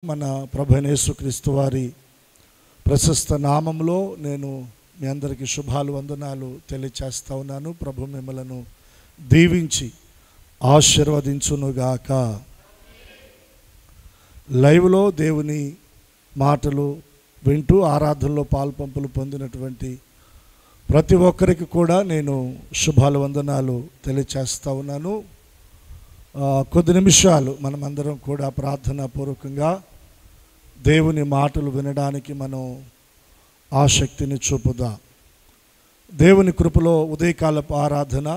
మన ప్రభు అయిన యేసుక్రీస్తు వారి ప్రశస్త నామంలో నేను మీ అందరికీ శుభాలు వందనాలు తెలియచేస్తా ఉన్నాను. ప్రభు మిమ్మలను దీవించి ఆశీర్వదించునుగాక. లైవ్లో దేవుని మాటలు వింటూ ఆరాధనలో పాల్పంపులు పొందినటువంటి ప్రతి ఒక్కరికి కూడా నేను శుభాలు వందనాలు తెలియచేస్తా ఉన్నాను. కొద్ది నిమిషాలు మనమందరం కూడా ప్రార్థనాపూర్వకంగా దేవుని మాటలు వినడానికి మనం ఆసక్తిని చూపుదాం. దేవుని కృపలో ఉదయకాలపు ఆరాధన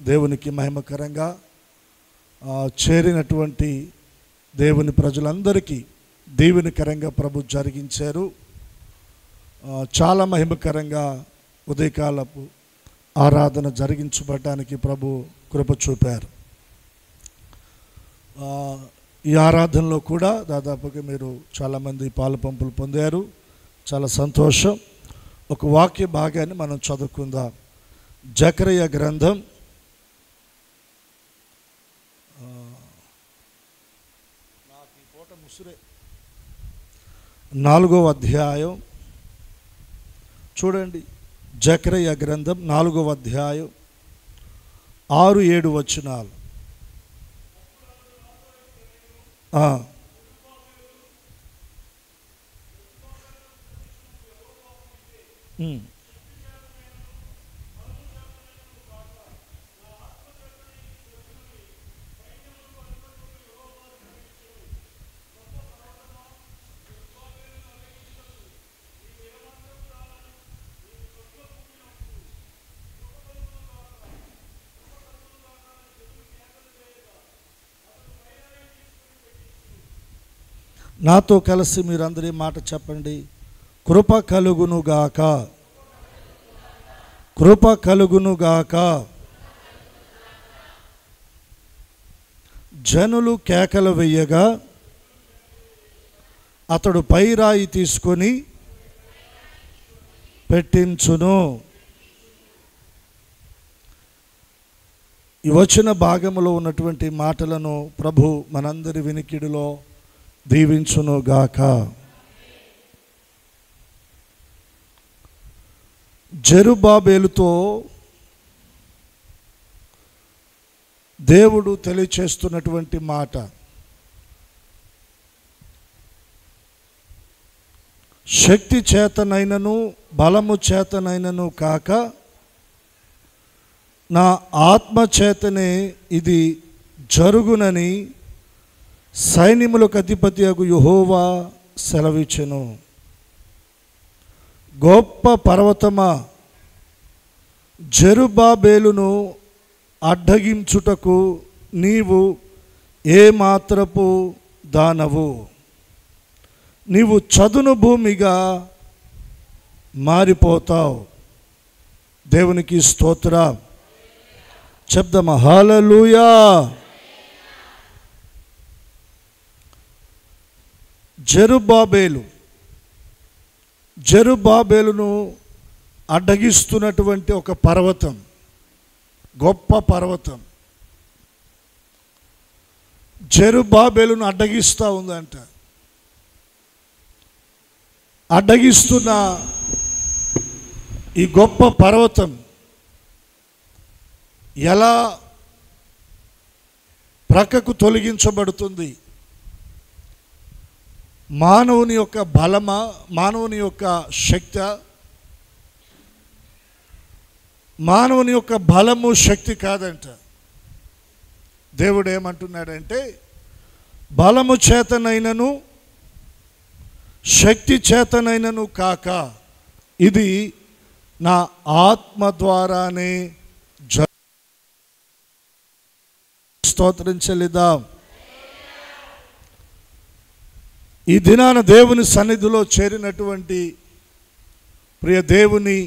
దేవునికి మహిమకరంగా చేరినటువంటి దేవుని ప్రజలందరికీ దీవెనకరంగా ప్రభు జరిగించారు. చాలా మహిమకరంగా ఉదయకాలపు ఆరాధన జరిగించబడడానికి ప్రభు కృప చూపారు. ఈ ఆరాధనలో కూడా దాదాపుగా మీరు చాలామంది పాలు పంపులు పొందారు. చాలా సంతోషం. ఒక వాక్య భాగాన్ని మనం చదువుకుందాం. జకరియా గ్రంథం 4వ అధ్యాయం చూడండి. జకరియా గ్రంథం 4వ అధ్యాయం 6-7 వచనాలు. నాతో కలిసి మీరందరూ మాట చెప్పండి. కృప కలుగునుగాక, కృప కలుగునుగాక. జనులు కేకలు వెయ్యగా అతడు పైరాయి తీసుకొని పెట్టించును. ఈ వచన భాగములో ఉన్నటువంటి మాటలను ప్రభు మనందరి వినికిడిలో దీవించునుగాక. జెరుబ్బాబెలుతో దేవుడు తెలియచేస్తున్నటువంటి మాట, శక్తి చేతనైనను బలము చేతనైనను కాక నా ఆత్మ చేతనే ఇది జరుగునని సైన్యములకు అధిపతియగు యెహోవా సెలవిచ్చెను. గొప్ప పర్వతమా, జెరుబ్బాబెలును అడ్డగించుటకు నీవు ఏ మాత్రపు దానవు? నీవు చదును భూమిగా మారిపోతావు. దేవునికి స్తోత్రం చెప్దామా? హల్లెలూయా. జెరుబ్బాబెలును అడ్డగిస్తున్నటువంటి ఒక పర్వతం, గొప్ప పర్వతం జెరుబ్బాబెలును అడ్డగిస్తూ ఉందంట. అడ్డగిస్తున్న ఈ గొప్ప పర్వతం ఎలా ప్రక్కకు తొలగించబడుతుంది? మానవుని యొక్క బలమా, మానవుని యొక్క శక్తి? మానవుని యొక్క బలము శక్తి కాదంట. దేవుడు ఏమంటున్నాడంటే, బలము చేతనైనను శక్తి చేతనైనను కాక ఇది నా ఆత్మ ద్వారానే స్తోత్రం చెల్లిద్దాం. ఈ దినాన దేవుని సన్నిధిలో చేరినటువంటి ప్రియ దేవుని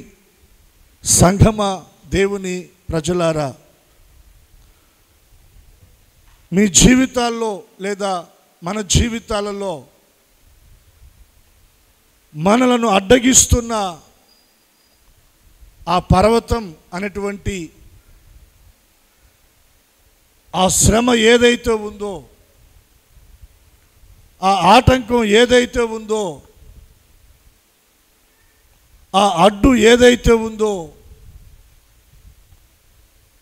సంఘమ, దేవుని ప్రజలారా, మీ జీవితాల్లో లేదా మన జీవితాలలో మనలను అడ్డగిస్తున్న ఆ పర్వతం అనేటువంటి ఆ శ్రమ ఏదైతే ఉందో ఆ ఆటంకం ఏదైతే ఉందో, ఆ అడ్డు ఏదైతే ఉందో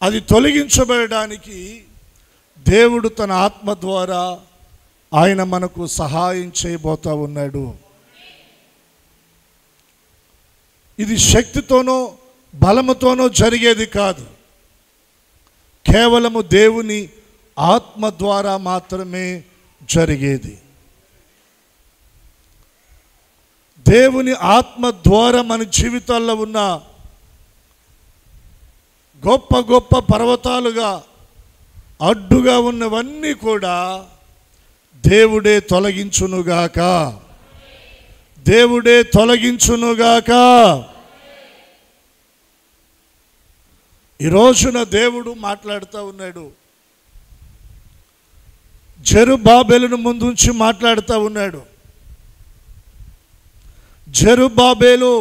అది తొలగించబడడానికి దేవుడు తన ఆత్మ ద్వారా ఆయన మనకు సహాయం చేయబోతా ఉన్నాడు. ఇది శక్తితోనో బలముతోనో జరిగేది కాదు, కేవలము దేవుని ఆత్మ ద్వారా మాత్రమే జరిగేది. దేవుని ఆత్మ ద్వారా మన జీవితాల్లో ఉన్న గొప్ప గొప్ప పర్వతాలుగా అడ్డుగా ఉన్నవన్నీ కూడా దేవుడే తొలగించునుగాక, దేవుడే తొలగించునుగాక. ఈ రోజున దేవుడు మాట్లాడుతూ ఉన్నాడు, జెరుబ్బాబెలును ముందుంచి మాట్లాడుతూ ఉన్నాడు. జెరుబ్బాబెలు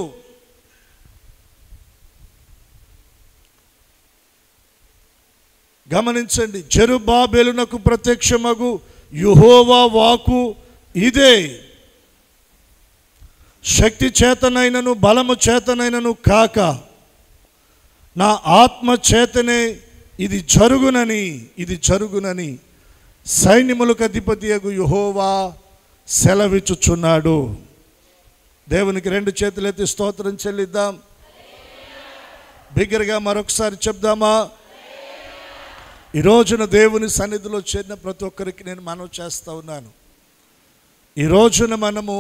గమనించండి, జెరుబ్బాబెలునకు ప్రత్యక్షమగు యెహోవా వాక్కు ఇదే, శక్తి చేతనైనను బలము చేతనైనను కాక నా ఆత్మ చేతనే ఇది జరుగునని సైన్యములకు అధిపతియగు యెహోవా సెలవిచ్చుచున్నాడు. దేవునికి రెండు చేతులెత్తి స్తోత్రం చెల్లిద్దాం. బిగ్గరగా మరొకసారి చెప్దామా? ఈ రోజున దేవుని సన్నిధిలో చేరిన ప్రతి ఒక్కరికి నేను మనవి చేస్తూ ఉన్నాను, ఈ రోజున మనము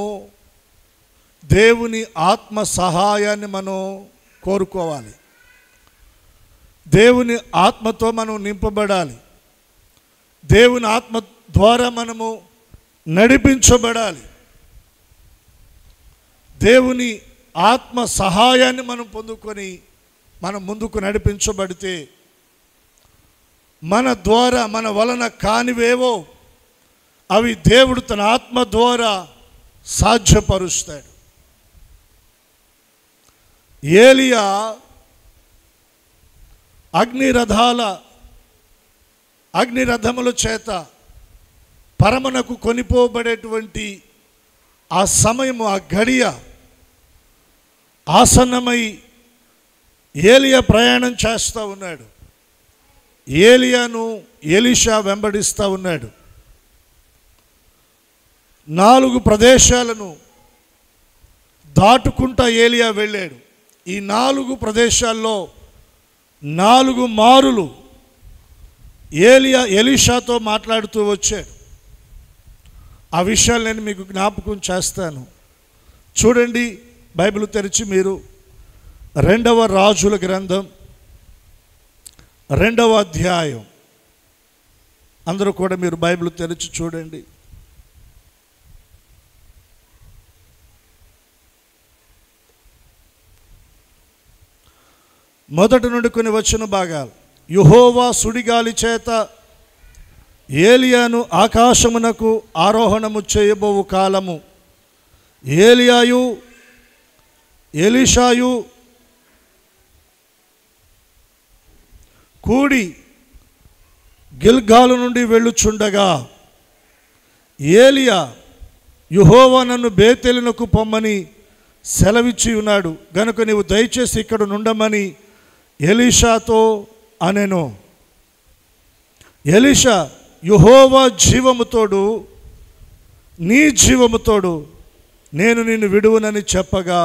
దేవుని ఆత్మ సహాయాన్ని మనం కోరుకోవాలి. దేవుని ఆత్మతో మనం నింపబడాలి. దేవుని ఆత్మ ద్వారా మనము నడిపించబడాలి. దేవుని ఆత్మ సహాయాన్ని మనం పొందుకొని మనం ముందుకు నడిపించబడితే మన ద్వారా మన వలన కానివేవో అవి దేవుడు తన ఆత్మ ద్వారా సాధ్యపరుస్తాడు. ఏలియా అగ్నిరథముల చేత పరమునకు కొనిపోబడేటువంటి ఆ సమయము, ఆ గడియ ఆసన్నమై ఏలియా ప్రయాణం చేస్తూ ఉన్నాడు. ఏలియాను ఎలీషా వెంబడిస్తూ ఉన్నాడు. 4 ప్రదేశాలను దాటుకుంటా ఏలియా వెళ్ళాడు. ఈ 4 ప్రదేశాల్లో 4 మారులు ఏలియా ఎలీషాతో మాట్లాడుతూ వచ్చాడు. ఆ విషయాలు నేను మీకు జ్ఞాపకం చేస్తాను. చూడండి, బైబిల్ తెరిచి మీరు 2వ రాజుల గ్రంథం 2వ అధ్యాయం, అందరూ కూడా మీరు బైబిల్ తెరిచి చూడండి. మొదటి నుండి కొన్ని వచ్చిన భాగాలు. యెహోవా సుడిగాలి చేత ఏలియాను ఆకాశమునకు ఆరోహణము చేయబోవు కాలము ఏలియాయు ఎలీషాయు కూడి గిల్గాలు నుండి వెళ్ళుచుండగా ఏలియా యెహోవా నన్ను బేతేలునకు పొమ్మని సెలవిచ్చి ఉన్నాడు గనుక నీవు దయచేసి ఇక్కడ నుండమని ఎలీషాతో అనెను. ఎలీషా యెహోవా జీవముతోడు నీ జీవముతోడు నేను నిన్ను విడువనని చెప్పగా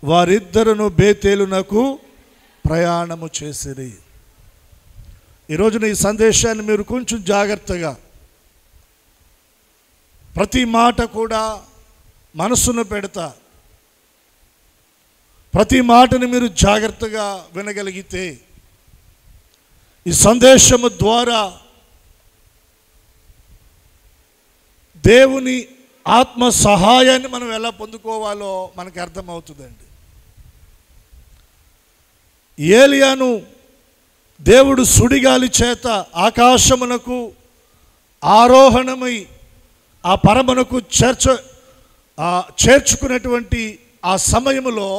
వారిద్దరును బేతేలునకు ప్రయాణము చేసిరి. ఈరోజున ఈ సందేశాన్ని మీరు కొంచెం జాగ్రత్తగా, ప్రతి మాట కూడా మనసును పెడతా, ప్రతి మాటని మీరు జాగ్రత్తగా వినగలిగితే ఈ సందేశము ద్వారా దేవుని ఆత్మ సహాయాన్ని మనం ఎలా పొందుకోవాలో మనకు అర్థమవుతుందండి. ఏలియాను దేవుడు సుడిగాలి చేత ఆకాశమునకు ఆరోహణమై ఆ పరమునకు చేర్చుకున్నటువంటి ఆ సమయంలో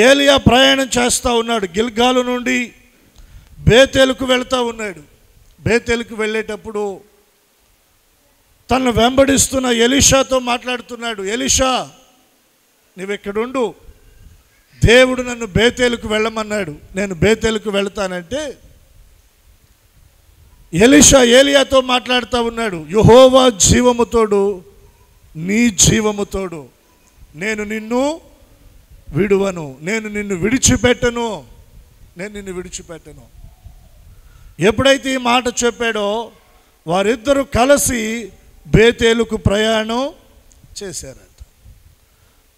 ఏలియా ప్రయాణం చేస్తూ ఉన్నాడు. గిల్గాలు నుండి బేతేలుకు వెళ్తూ ఉన్నాడు. బేతేలుకు వెళ్ళేటప్పుడు తను వెంబడిస్తున్న ఎలీషాతో మాట్లాడుతున్నాడు. ఎలీషా, నువ్వెక్కడుండు, దేవుడు నన్ను బేతేలుకు వెళ్ళమన్నాడు, నేను బేతేలుకు వెళతానంటే ఎలీషా ఏలియాతో మాట్లాడుతూ ఉన్నాడు. యెహోవా జీవముతోడు, నీ జీవముతోడు, నేను నిన్ను విడువను, నేను నిన్ను విడిచిపెట్టను, నేను నిన్ను విడిచిపెట్టను. ఎప్పుడైతే ఈ మాట చెప్పాడో వారిద్దరూ కలిసి బేతేలుకు ప్రయాణం చేశారట.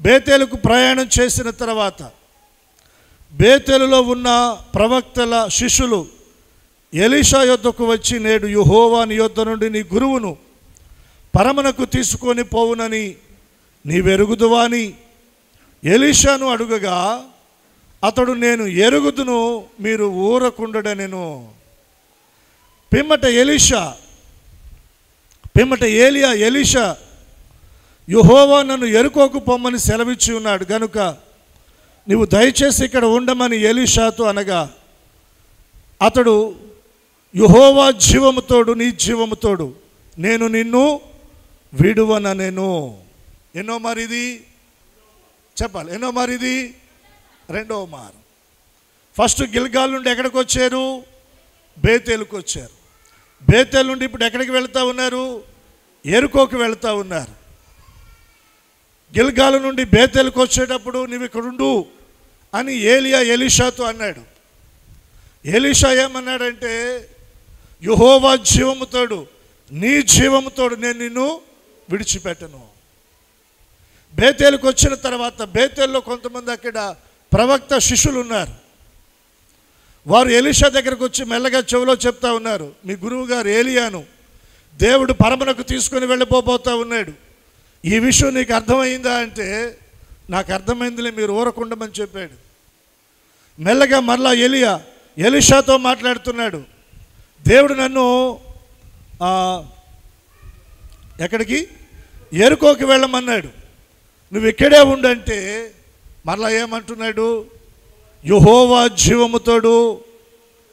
బేతేలుకు ప్రయాణం చేసిన తర్వాత బేతేలులో ఉన్న ప్రవక్తల శిష్యులు ఎలీషా యొద్దకు వచ్చి, నేడు యెహోవా నీ యొద్ద నుండి నీ గురువును పరమునకు తీసుకొని పోవునని నీవెరుగుదువా అని ఎలీషాను అడుగగా, అతడు, నేను ఎరుగుదును, మీరు ఊరకుండడనెను. పిమ్మట ఏలియా ఎలీషా, యెహోవా నన్ను ఎరుకోకు పొమ్మని సెలవిచ్చి ఉన్నాడు గనుక నీవు దయచేసి ఇక్కడ ఉండమని ఎలీషాతో అనగా, అతడు, యెహోవా జీవముతోడు, నీ జీవముతోడు, నేను నిన్ను విడువననెను. ఎన్నో మారిది చెప్పాలి, ఎన్నో మారిది రెండవ మారు. ఫస్ట్ గిల్గాల్ నుండి ఎక్కడికి వచ్చారు? బేతేలుకు వచ్చారు. బేతేలు నుండి ఇప్పుడు ఎక్కడికి వెళ్తూ ఉన్నారు? ఎరుకోకి వెళ్తూ ఉన్నారు. గిల్గాలు నుండి బేతేలుకు వచ్చేటప్పుడు నువ్వు ఇక్కడ ఉండు అని ఏలియా ఎలీషాతో అన్నాడు. ఎలీషా ఏమన్నాడంటే, యెహోవా జీవముతోడు, నీ జీవముతోడు, నేను నిన్ను విడిచిపెట్టను. బేతేలుకు వచ్చిన తర్వాత బేతేల్లో కొంతమంది అక్కడ ప్రవక్త శిష్యులు ఉన్నారు. వారు ఎలీషా దగ్గరకు వచ్చి మెల్లగా చెవిలో చెప్తా ఉన్నారు, మీ గురువు గారు ఏలియాను దేవుడు పరమునకు తీసుకొని వెళ్ళిపోతా ఉన్నాడు, ఈ విషయం నీకు అర్థమైందా అంటే, నాకు అర్థమైందిలే, మీరు ఊరకుండమని చెప్పాడు. మెల్లగా మరలా ఎలీషాతో మాట్లాడుతున్నాడు. దేవుడు నన్ను ఎక్కడికి? ఎరుకోకి వెళ్ళమన్నాడు, నువ్వు ఇక్కడే ఉండంటే మరలా ఏమంటున్నాడు? యెహోవా జీవముతోడు,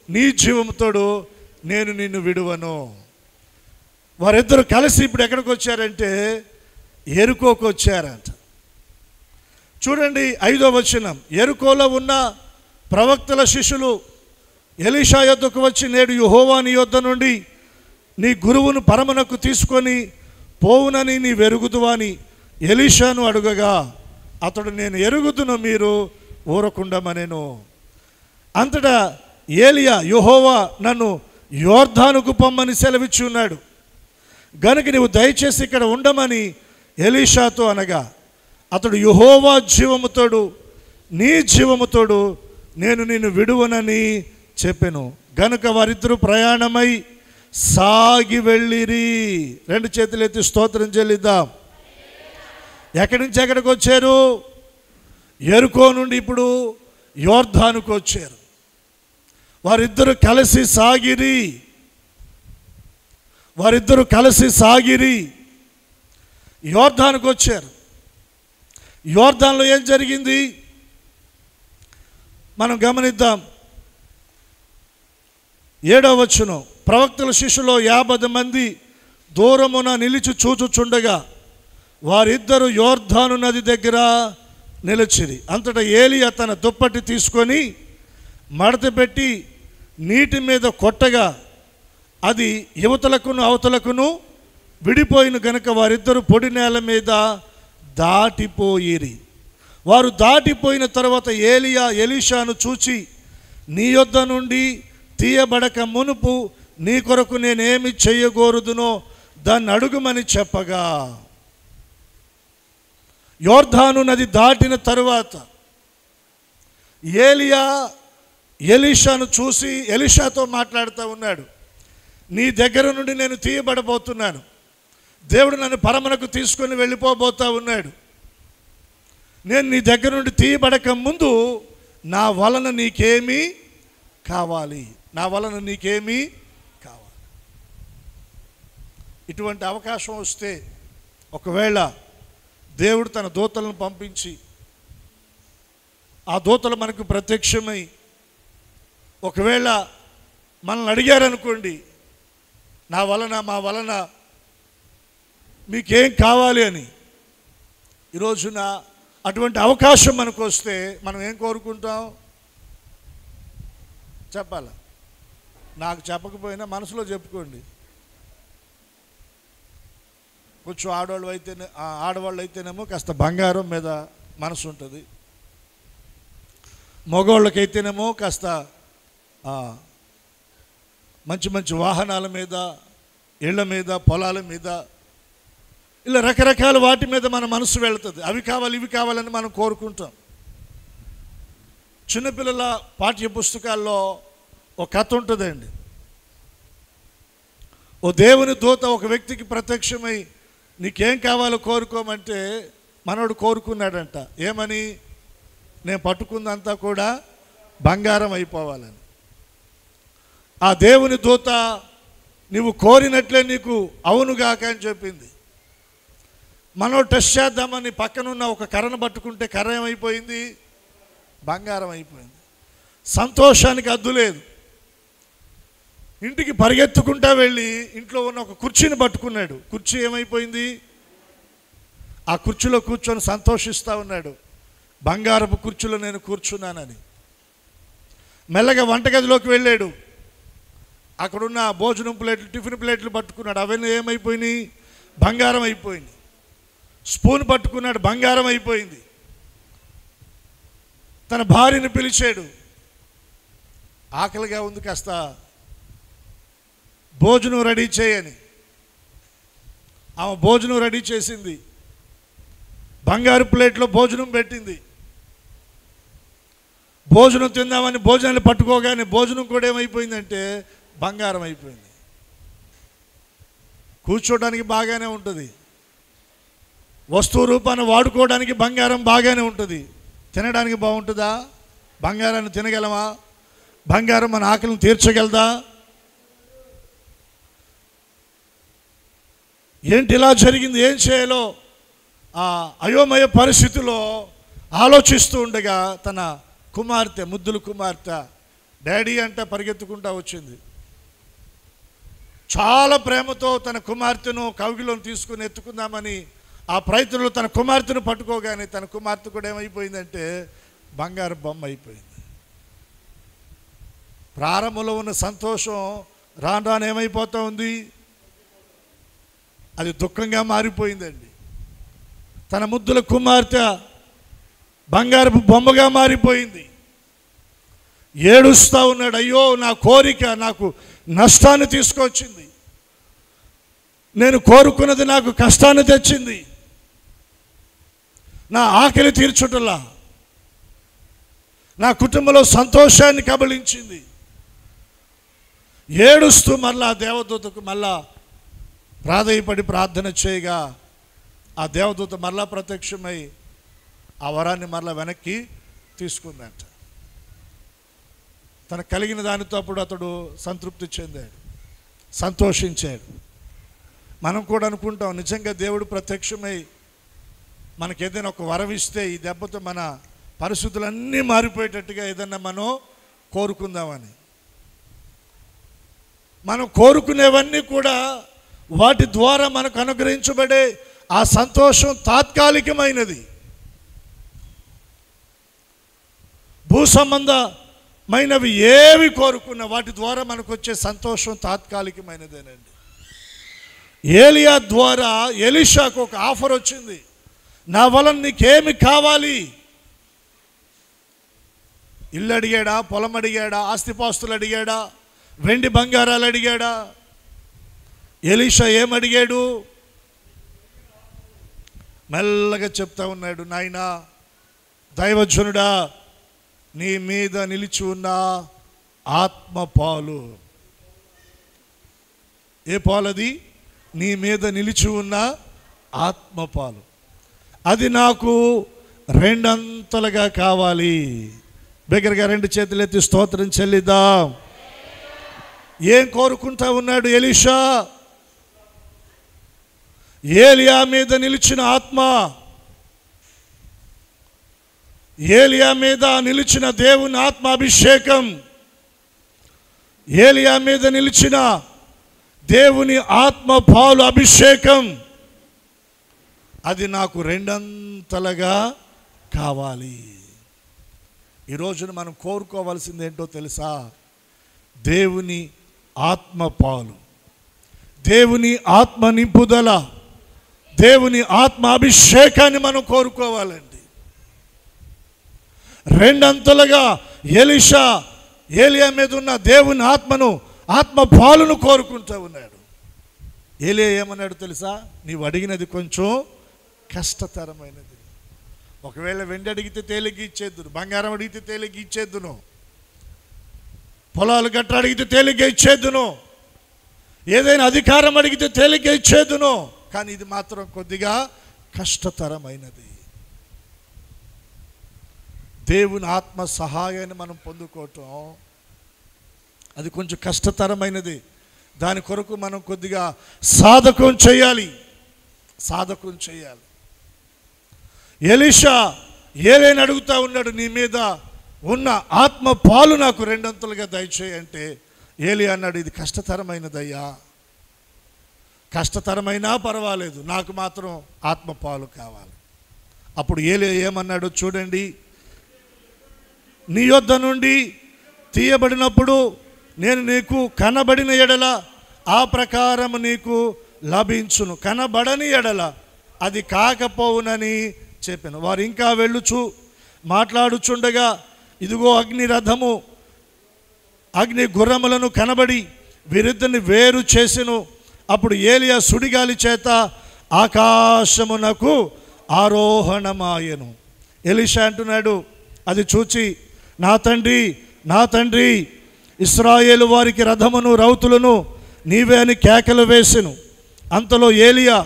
నీ జీవముతోడు, నేను నిన్ను విడువను. వారిద్దరు కలిసి ఇప్పుడు ఎక్కడికి వచ్చారంటే ఎరుకోకు వచ్చారంట. చూడండి 5వ వచనం. ఎరుకోలో ఉన్న ప్రవక్తల శిష్యులు ఎలీషా యొద్దకు వచ్చి, నేడు యెహోవా నీ యొద్ద నుండి నీ గురువును పరమునకు తీసుకొని పోవునని నీ వెరుగుదువా అని ఎలీషాను అడుగగా, అతడు, నేను ఎరుగుదును, మీరు ఊరకుండమనెను. అంతటా ఏలియా, యెహోవా నన్ను యోర్దానుకు పొమ్మని సెలవిచ్చి ఉన్నాడు గనుక నీవు దయచేసి ఇక్కడ ఉండమని ఎలీషాతో అనగా, అతడు, యెహోవా జీవముతోడు, నీ జీవముతోడు, నేను నిన్ను విడువనని చెప్పెను. గనుక వారిద్దరూ ప్రయాణమై సాగి వెళ్ళిరి. 2 చేతులు ఎత్తి స్తోత్రం చెల్లిద్దాం. ఎక్కడి నుంచి ఎక్కడికి వచ్చారు? ఎరుకో నుండి ఇప్పుడు యోర్దానుకు వచ్చారు. వారిద్దరూ కలిసి సాగిరి యోర్దానుకు వచ్చారు. యోర్దాన్లో ఏం జరిగింది మనం గమనిద్దాం. 7వ వచనం. ప్రవక్తల శిష్యులో 50 మంది దూరమున నిలిచి చూచుచుండగా వారిద్దరూ యోర్దాను నది దగ్గర నిలిచిరి. అంతటా ఏలియా తన దుప్పటి తీసుకొని మడత పెట్టి నీటి మీద కొట్టగా అది యువతలకును అవతలకును విడిపోయిన గనుక వారిద్దరూ పొడి నేల మీద దాటిపోయిరి. వారు దాటిపోయిన తర్వాత ఏలియా ఎలీషాను చూచి, నీ యొద్ద నుండి తీయబడక మునుపు నీ కొరకు నేనేమి చెయ్యగోరుదునో దాన్ని అడుగుమని చెప్పగా, యోర్దాను నది దాటిన తరువాత ఏలియా ఎలీషాను చూసి ఎలీషాతో మాట్లాడుతూ ఉన్నాడు, నీ దగ్గర నుండి నేను తీయబడబోతున్నాను, దేవుడు నన్ను పరమునకు తీసుకొని వెళ్ళిపోబోతా ఉన్నాడు, నేను నీ దగ్గర నుండి తీయబడక ముందు నా వలన నీకేమీ కావాలి, నా వలన నీకేమీ కావాలి. ఇటువంటి అవకాశం వస్తే ఒకవేళ దేవుడు తన దూతలను పంపించి ఆ దూతలు మనకు ప్రత్యక్షమై ఒకవేళ మనల్ని అడిగారనుకోండి, నా వలన మా వలన మీకేం కావాలి అని. ఈరోజున అటువంటి అవకాశం మనకు వస్తే మనం ఏం కోరుకుంటాం? చెప్పాల, నాకు చెప్పకపోయినా మనసులో చెప్పుకోండి. కొంచెం ఆడవాళ్ళు అయితేనేమో కాస్త బంగారం మీద మనసు ఉంటుంది, మగవాళ్ళకైతేనేమో కాస్త మంచి మంచి వాహనాల మీద, ఇళ్ల మీద, పొలాల మీద, ఇలా రకరకాల వాటి మీద మన మనసు వెళుతుంది. అవి కావాలి ఇవి కావాలని మనం కోరుకుంటాం. చిన్నపిల్లల పాఠ్య పుస్తకాల్లో ఒక కథ ఉంటుందండి. ఓ దేవుని దూత ఒక వ్యక్తికి ప్రత్యక్షమై నీకేం కావాలో కోరుకోమంటే మనోడు కోరుకున్నాడంట. ఏమని? నేను పట్టుకుందంతా కూడా బంగారం అయిపోవాలని. ఆ దేవుని దూత నీవు కోరినట్లే నీకు అవునుగాక అని చెప్పింది. మనోడు టెస్ట్ చేద్దామని పక్కనున్న ఒక కర్రను పట్టుకుంటే కర్ర ఏమైపోయింది? బంగారం అయిపోయింది. సంతోషానికి అద్దు లేదు. ఇంటికి పరిగెత్తుకుంటా వెళ్ళి ఇంట్లో ఉన్న ఒక కుర్చీని పట్టుకున్నాడు. కుర్చీ ఏమైపోయింది? ఆ కుర్చీలో కూర్చొని సంతోషిస్తూ ఉన్నాడు, బంగారపు కుర్చీలో నేను కూర్చున్నానని. మెల్లగా వంటగదిలోకి వెళ్ళాడు. అక్కడున్న భోజనం ప్లేట్లు, టిఫిన్ ప్లేట్లు పట్టుకున్నాడు. అవన్నీ ఏమైపోయినాయి? బంగారం అయిపోయింది. స్పూన్ పట్టుకున్నాడు, బంగారం అయిపోయింది. తన భార్యను పిలిచాడు, ఆకలిగా ఉంది, కాస్త భోజనం రెడీ చేయని. ఆమె భోజనం రెడీ చేసింది, బంగారు ప్లేట్లో భోజనం పెట్టింది. భోజనం తిందామని భోజనాన్ని పట్టుకోగానే భోజనం కూడా ఏమైపోయిందంటే బంగారం అయిపోయింది. కూర్చోడానికి బాగానే ఉంటుంది, వస్తువు రూపాన్ని వాడుకోవడానికి బంగారం బాగానే ఉంటుంది, తినడానికి బాగుంటుందా? బంగారాన్ని తినగలమా? బంగారం మన ఆకలిని తీర్చగలదా? ఏంటి ఇలా జరిగింది, ఏం చేయాలో అయోమయ పరిస్థితిలో ఆలోచిస్తూ ఉండగా తన కుమార్తె, ముద్దుల కుమార్తె డాడీ అంట పరిగెత్తుకుంటా వచ్చింది. చాలా ప్రేమతో తన కుమార్తెను కౌగిలో తీసుకుని ఎత్తుకుందామని ఆ ప్రయత్నంలో తన కుమార్తెను పట్టుకోగానే తన కుమార్తె కూడా ఏమైపోయిందంటే బంగారు బొమ్మ అయిపోయింది. ప్రారంభంలో ఉన్న సంతోషం రాను రాను ఏమైపోతూ ఉంది? అది దుఃఖంగా మారిపోయిందండి. తన ముద్దుల కుమార్తె బంగారపు బొమ్మగా మారిపోయింది. ఏడుస్తూ ఉన్నాడు, అయ్యో నా కోరిక నాకు నష్టాన్ని తీసుకొచ్చింది, నేను కోరుకున్నది నాకు కష్టాన్ని తెచ్చింది, నా ఆకలి తీర్చుటలా నా కుటుంబంలో సంతోషాన్ని కబళించింది. ఏడుస్తూ మళ్ళా దేవదూతకు మళ్ళా ప్రాధేయపడి ప్రార్థన చేయగా ఆ దేవదూత మళ్ళా ప్రత్యక్షమై ఆ వరాన్ని మళ్ళా వెనక్కి తీసుకుందంట. తనకు కలిగిన దానితో అప్పుడు అతడు సంతృప్తి చెందాడు, సంతోషించాడు. మనం కూడా అనుకుంటాం, నిజంగా దేవుడు ప్రత్యక్షమై మనకి ఏదైనా ఒక వరం ఇస్తే ఈ దెబ్బతో మన పరిస్థితులన్నీ మారిపోయేటట్టుగా ఏదైనా మనం కోరుకుందామని. మనం కోరుకునేవన్నీ కూడా వాటి ద్వారా మనకు అనుగ్రహించబడే ఆ సంతోషం తాత్కాలికమైనది. భూ సంబంధమైనవి ఏవి కోరుకున్నా వాటి ద్వారా మనకు వచ్చే సంతోషం తాత్కాలికమైనదేనండి. ఏలియా ద్వారా ఎలీషాకు ఒక ఆఫర్ వచ్చింది, నా వలన నీకేమి కావాలి? ఇల్లు అడిగాడా? పొలం అడిగాడా? ఆస్తిపాస్తులు అడిగాడా? వెండి బంగారాలు అడిగాడా? ఎలీషా ఏమడిగాడు? మెల్లగా చెప్తా ఉన్నాడు, నాయనా దైవజనుడా, నీ మీద నిలిచి ఉన్న ఆత్మపాలు. ఏ పాలది? నీ మీద నిలిచి ఉన్న ఆత్మపాలు, అది నాకు రెండంతలుగా కావాలి. బిగ్గరగా రెండు చేతులు ఎత్తి స్తోత్రం చెల్లిద్దాం. ఏం కోరుకుంటా ఉన్నాడు ఎలీషా? ఏలియా మీద నిలిచిన ఆత్మ, ఏలియా మీద నిలిచిన దేవుని ఆత్మ అభిషేకం, ఏలియా మీద నిలిచిన దేవుని ఆత్మ పాలు అభిషేకం అది నాకు రెండంతలుగా కావాలి. ఈ రోజున మనం కోరుకోవాల్సింది ఏంటో తెలుసా? దేవుని ఆత్మ పాలు, దేవుని ఆత్మ నింపుదల, దేవుని ఆత్మ అభిషేకాన్ని మనం కోరుకోవాలండి. రెండంతలుగా ఏలియా మీద ఉన్న దేవుని ఆత్మను, ఆత్మ పాలును కోరుకుంటూ ఉన్నాడు. ఏలియా ఏమన్నాడు తెలుసా? నీవు అడిగినది కొంచెం కష్టతరమైనది. ఒకవేళ వెండి అడిగితే తేలిగ్గా ఇచ్చేద్దును, బంగారం అడిగితే తేలిగ్గా ఇచ్చేద్దును, పొలాలు గట్ట అడిగితే తేలిగ్గా ఇచ్చేద్దును, ఏదైనా అధికారం అడిగితే తేలిగ్గా ఇచ్చేద్దును. కానీ ఇది మాత్రం కొద్దిగా కష్టతరమైనది. దేవుని ఆత్మ సహాయాన్ని మనం పొందుకోవటం అది కొంచెం కష్టతరమైనది. దాని కొరకు మనం కొద్దిగా సాధకం చేయాలి. ఎలీషా ఏలైనా అడుగుతా ఉన్నాడు, నీ మీద ఉన్న ఆత్మ పాలు నాకు రెండంతలుగా దయచేయి అంటే ఏలియా అన్నాడు, ఇది కష్టతరమైనదయ్యా, కష్టతరమైనా పర్వాలేదు, నాకు మాత్రం ఆత్మ పాలు కావాలి. అప్పుడు ఏలియా ఏమన్నాడు చూడండి, నీ యొద్ద నుండి తీయబడినప్పుడు నేను నీకు కనబడిన ఎడల ఆ ప్రకారం నీకు లభించును, కనబడని ఎడల అది కాకపోవునని చెప్పాను. వారు ఇంకా వెళ్ళుచు మాట్లాడుచుండగా ఇదిగో అగ్ని రథము అగ్ని గుర్రములను కనబడి వీరిద్దరిని వేరు చేసెను. అప్పుడు ఏలియా సుడిగాలి చేత ఆకాశమునకు ఆరోహణమాయెను. ఎలీషా అంటున్నాడు, అది చూచి నా తండ్రి ఇశ్రాయేలు వారికి రథమును రౌతులను నీవే అని కేకలు వేసెను. అంతలో ఏలియా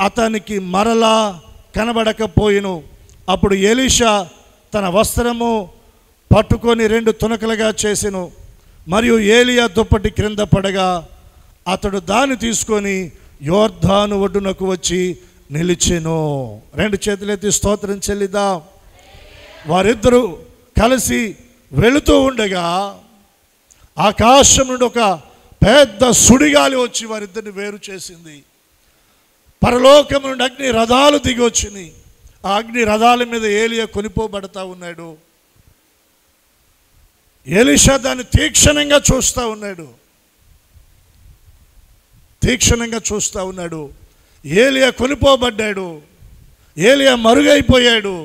అతనికి మరలా కనబడకపోయెను. అప్పుడు ఎలీషా తన వస్త్రము పట్టుకొని 2 తునకలుగా చేసెను. మరియు ఏలియా దుప్పటి క్రింద పడగా అతడు దాన్ని తీసుకొని యోర్దాను ఒడ్డునకు వచ్చి నిలిచెను. 2 చేతులెత్తి స్తోత్రం చెల్లిద్దాం. వారిద్దరూ కలిసి వెళుతూ ఉండగా ఆకాశం నుండి ఒక పెద్ద సుడిగాలి వచ్చి వారిద్దరిని వేరు చేసింది. పరలోకం నుండి అగ్ని రథాలు దిగి వచ్చినాయి. ఆ అగ్ని రథాల మీద ఏలియా కొనిపోబడతా ఉన్నాడు. ఎలీషా దాన్ని తీక్షణంగా చూస్తూ ఉన్నాడు. ఏలియా కొనిపోబడ్డాడు, ఏలియా మరుగైపోయాడు.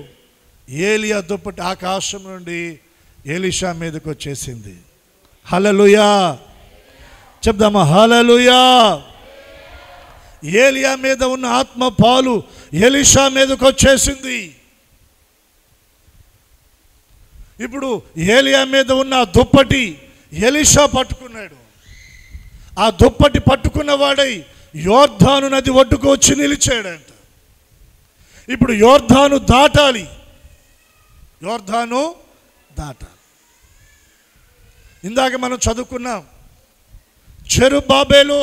ఏలియా దుప్పటి ఆకాశం నుండి ఎలీషా మీదకి వచ్చేసింది. హల్లెలూయా చెప్దామా? హల్లెలూయా. ఏలియా మీద ఉన్న ఆత్మ పాలు ఎలీషా మీదకి వచ్చేసింది. ఇప్పుడు ఏలియా మీద ఉన్న దుప్పటి ఎలీషా పట్టుకున్నాడు. ఆ దుప్పటి పట్టుకున్నవాడై యోర్దాను నది ఒడ్డుకు వచ్చి నిలిచాడంట. ఇప్పుడు యోర్దాను దాటాలి. ఇందాక మనం చదువుకున్నాం, జెరుబ్బాబెలు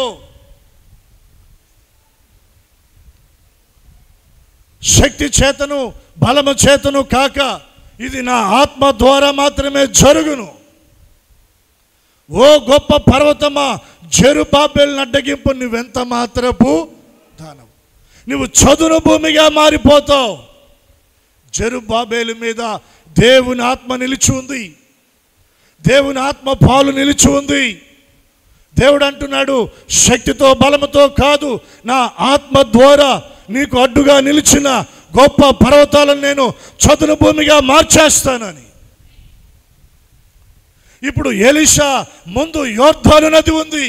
శక్తి చేతను బలము చేతను కాక ఇది నా ఆత్మ ద్వారా మాత్రమే జరుగును. ఓ గొప్ప పర్వతమా, జెరుబ్బాబెలును అడ్డగింపు, నువ్వెంత మాత్రపు దానవు, నువ్వు చదును భూమిగా మారిపోతావు. జెరుబ్బాబెలు మీద దేవుని ఆత్మ నిలిచి ఉంది, దేవుని ఆత్మ పాలు నిలిచి ఉంది. దేవుడు అంటున్నాడు, శక్తితో బలముతో కాదు, నా ఆత్మ ద్వారా నీకు అడ్డుగా నిలిచిన గొప్ప పర్వతాలను నేను చదును భూమిగా మార్చేస్తానని. ఇప్పుడు ఎలీషా ముందు యోర్దాను నది ఉంది.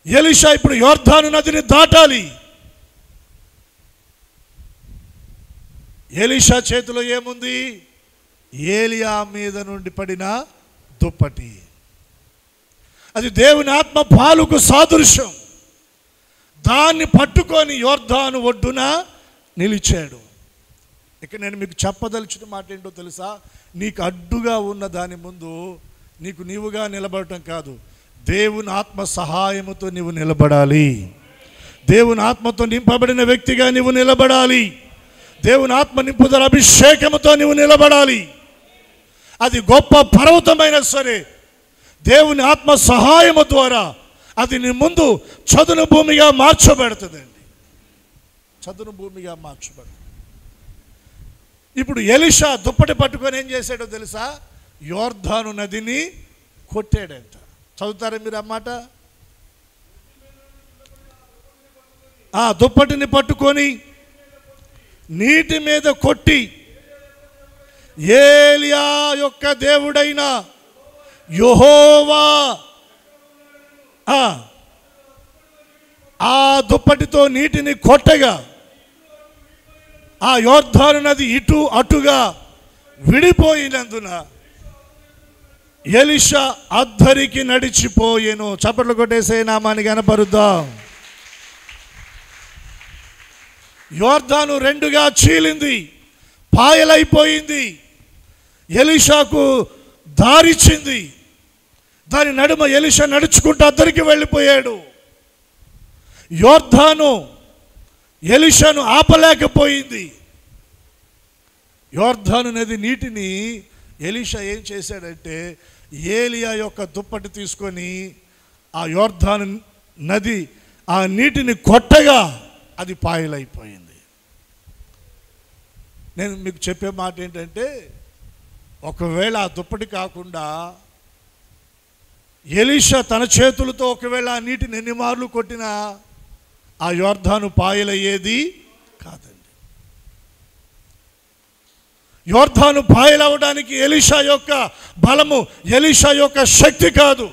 ఎలీషా ఇప్పుడు యోర్దాను నదిని దాటాలి. ఎలీషా చేతిలో ఏముంది? ఏలియా మీద నుండి పడిన దుప్పటి. అది దేవుని ఆత్మ పాలుకు సాదృశ్యం. దాన్ని పట్టుకొని యోర్దాను ఒడ్డున నిలిచాడు. ఇక నేను మీకు చెప్పదలిచిన మాట ఏంటో తెలుసా? నీకు అడ్డుగా ఉన్న దాని ముందు నీకు నీవుగా నిలబడటం కాదు, దేవుని ఆత్మ సహాయముతో నీవు నిలబడాలి. దేవుని ఆత్మతో నింపబడిన వ్యక్తిగా నీవు నిలబడాలి. దేవుని ఆత్మ నింపుదల అభిషేకముతో నీవు నిలబడాలి. అది గొప్ప పర్వతమైనా సరే దేవుని ఆత్మ సహాయము ద్వారా అది నీ ముందు చదును భూమిగా మార్చబడుతుందండి. చదును భూమిగా మార్చబడుతుంది. ఇప్పుడు ఎలీషా దుప్పటి పట్టుకొని ఏం చేశాడో తెలుసా? యోర్దాను నదిని కొట్టాడంట. చదువుతారా మీరు అన్నమాట? ఆ దుప్పటిని పట్టుకొని నీటి మీద కొట్టి ఏలియా యొక్క దేవుడైన యెహోవా ఆ దుప్పటితో నీటిని కొట్టగా ఆ యోర్దాను నది ఇటు అటుగా విడిపోయినందున ఎలీషా అద్దరికి నడిచిపోయెను. చప్పట్లు కొట్టేసే నామాన్ని కనపరుద్దాం. యోర్దాను రెండుగా చీలింది, పాయలైపోయింది. ఎలీషాకు దారిచ్చింది. దాని నడుమ ఎలీషా నడుచుకుంటూ అద్దరికి వెళ్ళిపోయాడు. యోర్దాను ఎలీషాను ఆపలేకపోయింది. యోర్దాను నది నీటిని ఎలీషా ఏం చేశాడంటే ఏలియా యొక్క దుప్పటి తీసుకొని ఆ యోర్దాను నది ఆ నీటిని కొట్టగా అది పాయలైపోయింది. నేను మీకు చెప్పే మాట ఏంటంటే, ఒకవేళ ఆ దుప్పటి కాకుండా ఎలీషా తన చేతులతో ఒకవేళ ఆ నీటిని ఎన్ని మార్లు కొట్టినా ఆ యోర్దాను పాయలయ్యేది కాదండి. యోర్దాను పాయలవడానికి ఎలీషా యొక్క బలము, ఎలీషా యొక్క శక్తి కాదు.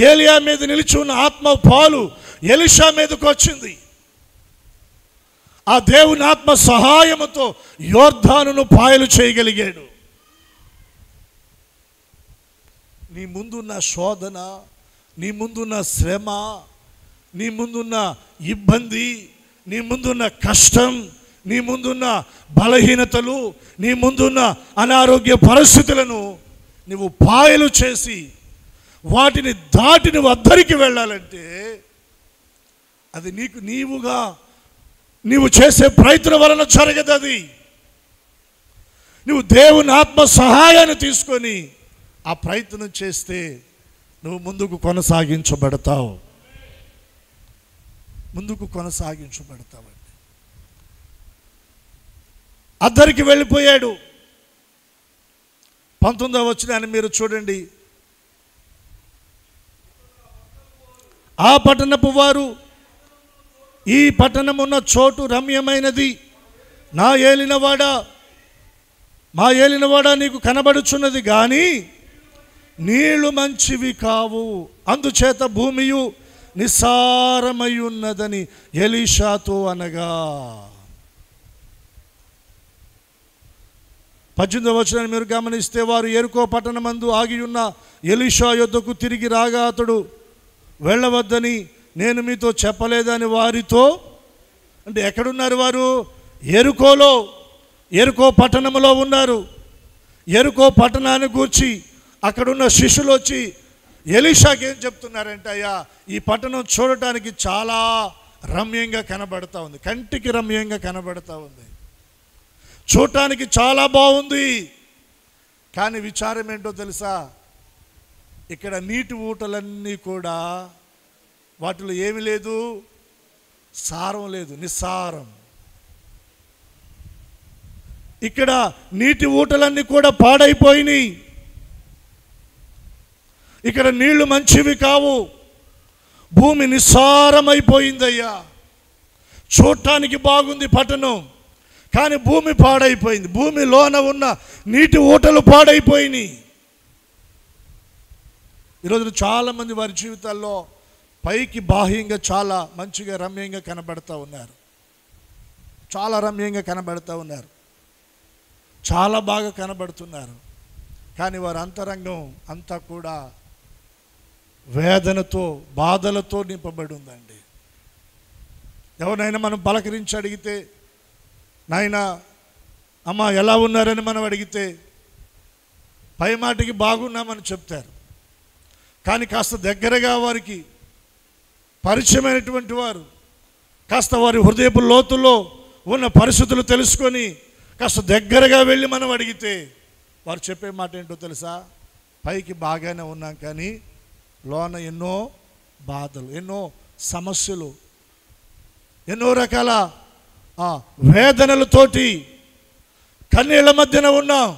ఏలియా మీద నిలిచి ఉన్న ఆత్మ పాలు ఎలీషా మీదకు వచ్చింది. ఆ దేవుని ఆత్మ సహాయముతో యోర్దానును పాయలు చేయగలిగాడు. నీ ముందున్న శోధన, నీ ముందున్న శ్రమ, నీ ముందున్న ఇబ్బంది, నీ ముందున్న కష్టం, నీ ముందున్న బలహీనతలు, నీ ముందున్న అనారోగ్య పరిస్థితులను నువ్వు పాయలు చేసి వాటిని దాటి నువ్వు అద్దరికి వెళ్ళాలంటే అది నీవు చేసే ప్రయత్నం వలన జరగదు. అది నువ్వు దేవుని ఆత్మ సహాయాన్ని తీసుకొని ఆ ప్రయత్నం చేస్తే నువ్వు ముందుకు కొనసాగించబడతావు. కొనసాగించబడతావండి. అద్దరికి వెళ్ళిపోయాడు. 19వ వచనాన్ని మీరు చూడండి. ఆ పట్టణపు వారు, ఈ పట్టణమున్న చోటు రమ్యమైనది, మా ఏలినవాడా నీకు కనబడుచున్నది కానీ నీళ్లు మంచివి కావు, అందుచేత భూమియు నిస్సారమై ఉన్నదని ఎలీషాతో అనగా. 18వ వచనాన్ని మీరు గమనిస్తే, వారు యెరికో పట్టణమందు ఆగి ఉన్న ఎలీషా యొద్దకు తిరిగి రాగా అతడు వెళ్ళవద్దని నేను మీతో చెప్పలేదని వారితో, అంటే ఎక్కడున్నారు వారు? యెరికో పట్టణంలో ఉన్నారు. యెరికో పట్టణాన్ని గూర్చి అక్కడున్న శిష్యులు వచ్చి ఎలీషాకి ఏం చెప్తున్నారంటే, అయ్యా ఈ పట్టణం చూడటానికి చాలా రమ్యంగా కనబడతా ఉంది, కంటికి రమ్యంగా కనబడతా ఉంది, చూడటానికి చాలా బాగుంది. కానీ విచారం ఏంటో తెలుసా? ఇక్కడ నీటి ఊటలన్నీ కూడా వాటిలో ఏమి లేదు, సారం లేదు, నిస్సారం. ఇక్కడ నీటి ఊటలన్నీ కూడా పాడైపోయినాయి. ఇక్కడ నీళ్లు మంచివి కావు, భూమి నిస్సారమైపోయిందయ్యా. చూడటానికి బాగుంది పట్టణం, కానీ భూమి పాడైపోయింది. భూమిలోన ఉన్న నీటి ఊటలు పాడైపోయినాయి. ఈరోజు చాలామంది వారి జీవితాల్లో పైకి బాహ్యంగా చాలా మంచిగా రమ్యంగా కనబడుతూ ఉన్నారు, చాలా రమ్యంగా కనబడుతూ ఉన్నారు, చాలా బాగా కనబడుతున్నారు. కానీ వారి అంతరంగం అంతా కూడా వేదనతో, బాధలతో నింపబడి ఉందండి. ఎవరినైనా మనం పలకరించి అడిగితే, నాయనా అమ్మ ఎలా ఉన్నారని మనం అడిగితే పై మాటికి బాగున్నామని చెప్తారు. కానీ కాస్త దగ్గరగా వారికి పరిచయమైనటువంటి వారు, కాస్త వారి హృదయపు లోతుల్లో ఉన్న పరిస్థితులు తెలుసుకొని కాస్త దగ్గరగా వెళ్ళి మనం అడిగితే వారు చెప్పే మాట ఏంటో తెలుసా? పైకి బాగానే ఉన్నాం కానీ లోన ఎన్నో బాధలు, ఎన్నో సమస్యలు, ఎన్నో రకాల వేదనలతోటి కన్నీళ్ల మధ్యన ఉన్నాం.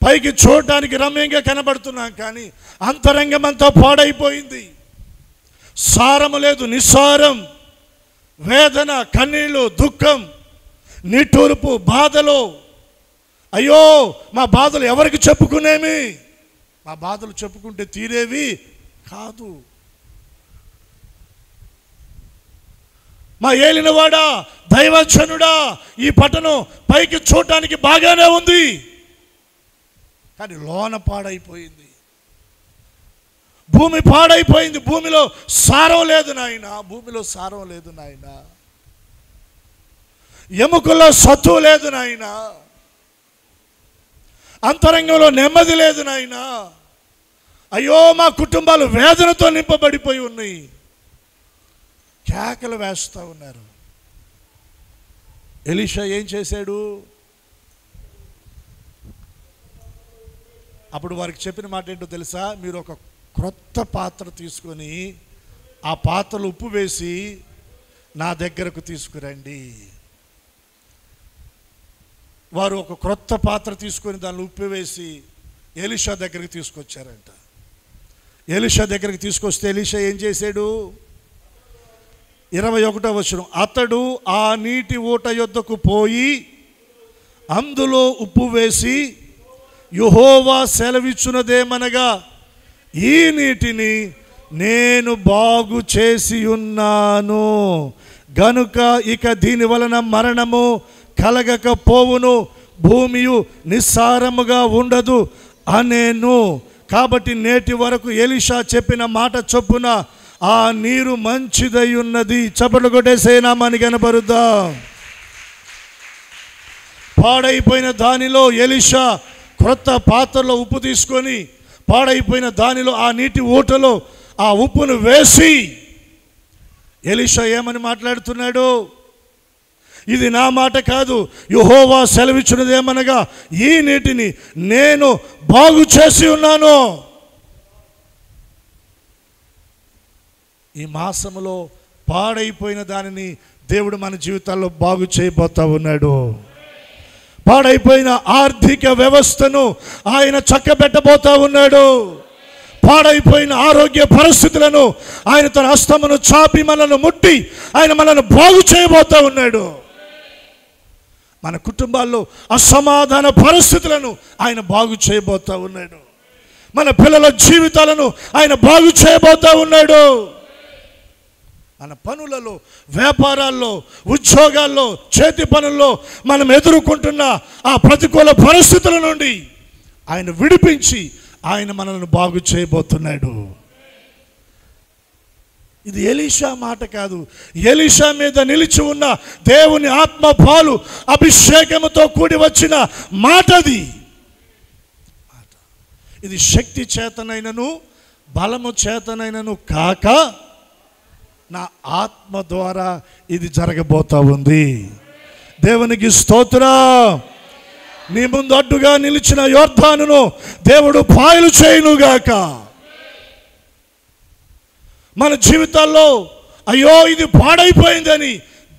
పైకి చూడటానికి రమ్యంగా కనబడుతున్నాం, కానీ అంతరంగం అంతా పాడైపోయింది. సారము లేదు, నిస్సారం. వేదన, కన్నీళ్ళు, దుఃఖం, నిట్టూర్పు, బాధలు. అయ్యో మా బాధలు ఎవరికి చెప్పుకునేమి? మా బాధలు చెప్పుకుంటే తీరేవి కాదు. మా ఏలినవాడా, దైవజనుడా, ఈ పట్టణం పైకి చూడటానికి బాగానే ఉంది, కానీ లోన పాడైపోయింది. భూమి పాడైపోయింది. భూమిలో సారం లేదు నాయన, భూమిలో సారం లేదు నాయన. ఎముకల్లో సత్తువ లేదు నాయన, అంతరంగంలో నెమ్మది లేదు నాయన. అయ్యో మా కుటుంబాలు వేదనతో నింపబడిపోయి ఉన్నాయి. కేకలు వేస్తూ ఉన్నారు. ఎలీషా ఏం చేశాడు? అప్పుడు వారికి చెప్పిన మాట ఏంటో తెలుసా? మీరు ఒక క్రొత్త పాత్ర తీసుకొని ఆ పాత్రలో ఉప్పు వేసి నా దగ్గరకు తీసుకురండి. వారు ఒక క్రొత్త పాత్ర తీసుకొని దానిలో ఉప్పు వేసి ఎలీషా దగ్గరికి తీసుకొచ్చారంట. ఎలీషా దగ్గరికి తీసుకొస్తే ఎలీషా ఏం చేశాడు? 21వ వచనం, అతడు ఆ నీటి ఊట యొద్దకు పోయి అందులో ఉప్పు వేసి, యెహోవా సెలవిచ్చునదేమనగా, ఈ నీటిని నేను బాగు చేసి ఉన్నాను గనుక ఇక దీని వలన మరణము కలగకపోవును, భూమియు నిస్సారముగా ఉండదు అనేను. కాబట్టి నేటి వరకు ఎలీషా చెప్పిన మాట చొప్పున ఆ నీరు మంచిదై ఉన్నది. చప్పట్లు కొట్టేసే నామానికి కనబరుద్దాం. పాడైపోయిన దానిలో ఎలీషా క్రొత్త పాత్రలో ఉప్పు తీసుకొని పాడైపోయిన దానిలో ఆ నీటి ఊటలో ఆ ఉప్పును వేసి ఎలీషా ఏమని మాట్లాడుతున్నాడు? ఇది నా మాట కాదు, యెహోవా సెలవిచ్చినదేమనగా ఈ నీటిని నేను బాగు చేసి ఉన్నాను. ఈ మాసములో పాడైపోయిన దానిని దేవుడు మన జీవితాల్లో బాగు చేయబోతా ఉన్నాడు. పాడైపోయిన ఆర్థిక వ్యవస్థను ఆయన చక్కబెట్టబోతా ఉన్నాడు. పాడైపోయిన ఆరోగ్య పరిస్థితులను ఆయన తన హస్తమును చాపి మనల్ని ముట్టి ఆయన మనల్ని బాగు చేయబోతా ఉన్నాడు. మన కుటుంబాల్లో అసమాధాన పరిస్థితులను ఆయన బాగు చేయబోతా ఉన్నాడు. మన పిల్లల జీవితాలను ఆయన బాగు చేయబోతా ఉన్నాడు. మన పనులలో, వ్యాపారాల్లో, ఉద్యోగాల్లో, చేతి పనుల్లో మనం ఎదుర్కొంటున్న ఆ ప్రతికూల పరిస్థితుల నుండి ఆయన విడిపించి ఆయన మనల్ని బాగు చేయబోతున్నాడు. ఇది ఎలీషా మాట కాదు, ఎలీషా మీద నిలిచి ఉన్న దేవుని ఆత్మ పాలు అభిషేకముతో కూడి వచ్చిన మాటది. ఇది శక్తి చేతనైనను బలము చేతనైనను కాక నా ఆత్మ ద్వారా ఇది జరగబోతా ఉంది. దేవునికి స్తోత్రం. నీ ముందు అడ్డుగా నిలిచిన యొర్దానును దేవుడు పాయలు చేయునుగాక. మన జీవితాల్లో అయ్యో ఇది పాడైపోయిందని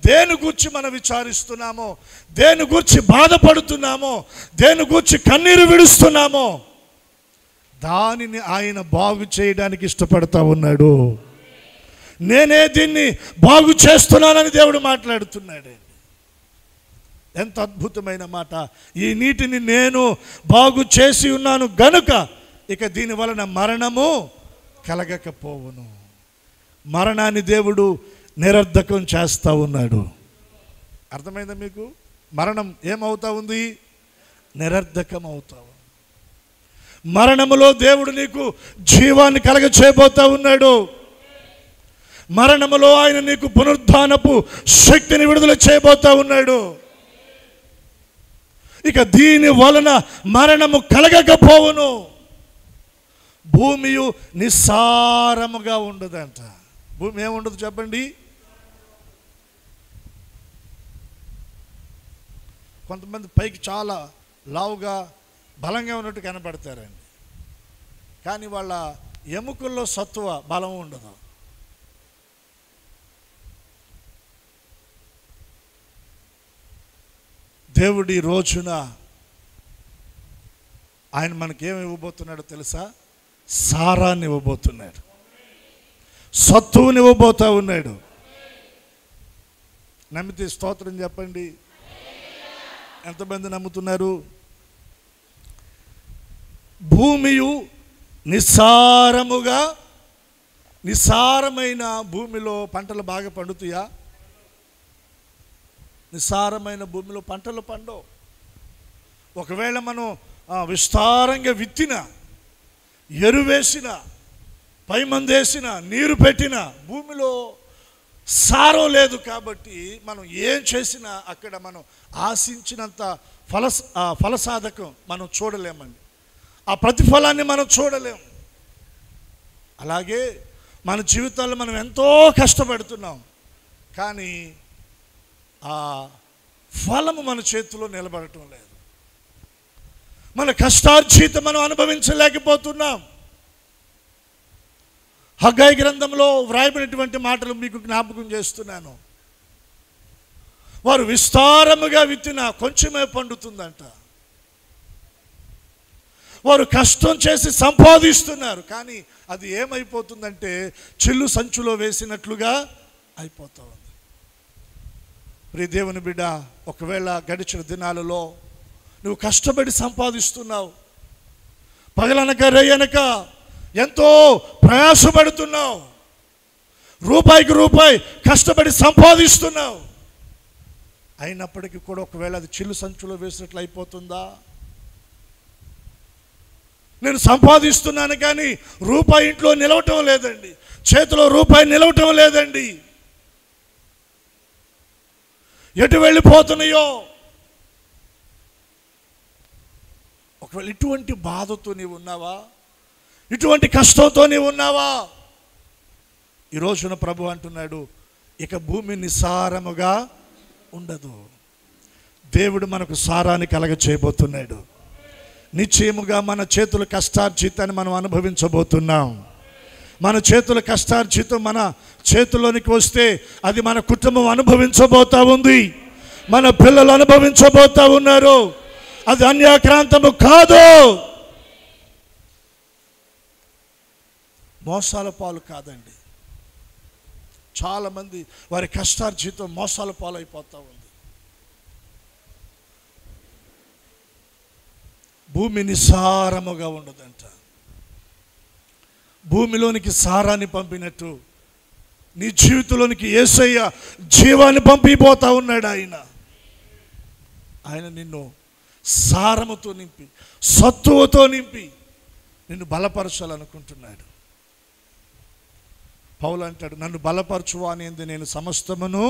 దేని గురించి మనం విచారిస్తున్నామో, దేని గురించి బాధపడుతున్నామో, దేని గురించి కన్నీరు విడుస్తున్నామో దానిని ఆయన బాగు చేయడానికి ఇష్టపడతా ఉన్నాడు. నేనే దీన్ని బాగు చేస్తున్నానని దేవుడు మాట్లాడుతున్నాడు. ఎంత అద్భుతమైన మాట! ఈ నీటిని నేను బాగు చేసి ఉన్నాను గనుక ఇక దీని వలన మరణము కలగకపోవును. మరణాన్ని దేవుడు నిరర్ధకం చేస్తూ ఉన్నాడు. అర్థమైందా మీకు? మరణం ఏమవుతా ఉంది? నిరర్ధకం అవుతా ఉంది. మరణములో దేవుడు నీకు జీవాన్ని కలగ చేయబోతా ఉన్నాడు. మరణములో ఆయన నీకు పునరుద్ధానపు శక్తిని విడుదల చేయబోతా ఉన్నాడు. ఇక దీని వలన మరణము కలగకపోవును, భూమియు నిస్సారముగా ఉండదంట. భూమి ఏముండదు చెప్పండి? కొంతమంది పైకి చాలా లావుగా బలంగా ఉన్నట్టు కనపడతారండి. కానీ వాళ్ళ ఎముకల్లో సత్వ బలం ఉండదు. దేవుడి రోజున ఆయన మనకేమి ఇవ్వబోతున్నాడో తెలుసా? సారాన్ని ఇవ్వబోతున్నాడు, సత్తువుని ఇవ్వబోతా ఉన్నాడు. నమ్మితే స్తోత్రం చెప్పండి. ఎంతమంది నమ్ముతున్నారు? భూమియు నిస్సారమైన భూమిలో పంటలు బాగా పండుతాయా? నిస్సారమైన భూమిలో పంటలు పండవు. ఒకవేళ మనం విస్తారంగా విత్తిన, ఎరువేసిన, పై మందేసిన, నీరు పెట్టిన భూమిలో సారం లేదు. కాబట్టి మనం ఏం చేసినా అక్కడ మనం ఆశించినంత ఫలసాధకం మనం చూడలేమండి. ఆ ప్రతిఫలాన్ని మనం చూడలేము. అలాగే మన జీవితాల్లో మనం ఎంతో కష్టపడుతున్నాం, కానీ ఆ ఫలము మన చేతిలో నిలబడటం లేదు. మన కష్టార్జితం మనం అనుభవించలేకపోతున్నాం. హగ్గయి గ్రంథంలో వ్రాయబడినటువంటి మాటలు మీకు జ్ఞాపకం చేస్తున్నాను. వారు విస్తారముగా విత్తిన కొంచెమే పండుతుందంట. వారు కష్టం చేసి సంపాదిస్తున్నారు, కానీ అది ఏమైపోతుందంటే చిల్లు సంచులో వేసినట్లుగా అయిపోతూ ఉంది. ప్రియ దేవుని బిడ్డ, ఒకవేళ గడిచిన దినాలలో నువ్వు కష్టపడి సంపాదిస్తున్నావు, పగలనక రేయనక ఎంతో ప్రయాసపడుతున్నావు, రూపాయికి రూపాయి కష్టపడి సంపాదిస్తున్నావు, అయినప్పటికీ కూడా ఒకవేళ అది చిల్లు సంచులో వేసినట్లు అయిపోతుందా? నేను సంపాదిస్తున్నాను కానీ రూపాయి ఇంట్లో నిలవటం లేదండి, చేతిలో రూపాయి నిలవటం లేదండి, ఎటు వెళ్ళిపోతున్నాయో. ఒకవేళ ఇటువంటి బాధతో నీవు ఉన్నావా? ఇటువంటి కష్టంతో నీవు ఉన్నావా? ఈ రోజున ప్రభు అంటున్నాడు, ఇక భూమి నిస్సారముగా ఉండదు. దేవుడు మనకు సారాన్ని కలగ చేయబోతున్నాడు. నిశ్చయముగా మన చేతుల కష్టార్జితాన్ని మనం అనుభవించబోతున్నాం. మన చేతుల కష్టార్జితం మన చేతుల్లోనికి వస్తే అది మన కుటుంబం అనుభవించబోతా ఉంది, మన పిల్లలు అనుభవించబోతా ఉన్నారు. అది అన్యాక్రాంతము కాదు, మోసాల పాలు కాదండి. చాలామంది వారి కష్టార్జితం మోసాల పాలు అయిపోతూ ఉంది. భూమి నిస్సారముగా ఉండదంట. భూమిలోనికి సారాన్ని పంపినట్టు నీ జీవితంలోనికి యేసయ్య జీవాన్ని పంపిపోతా ఉన్నాడు. ఆయన నిన్ను సారముతో నింపి, సత్తువతో నింపి నిన్ను బలపరచాలనుకుంటున్నాడు. పౌలు అంటాడు, నన్ను బలపరచువా అనేది నేను సమస్తమును.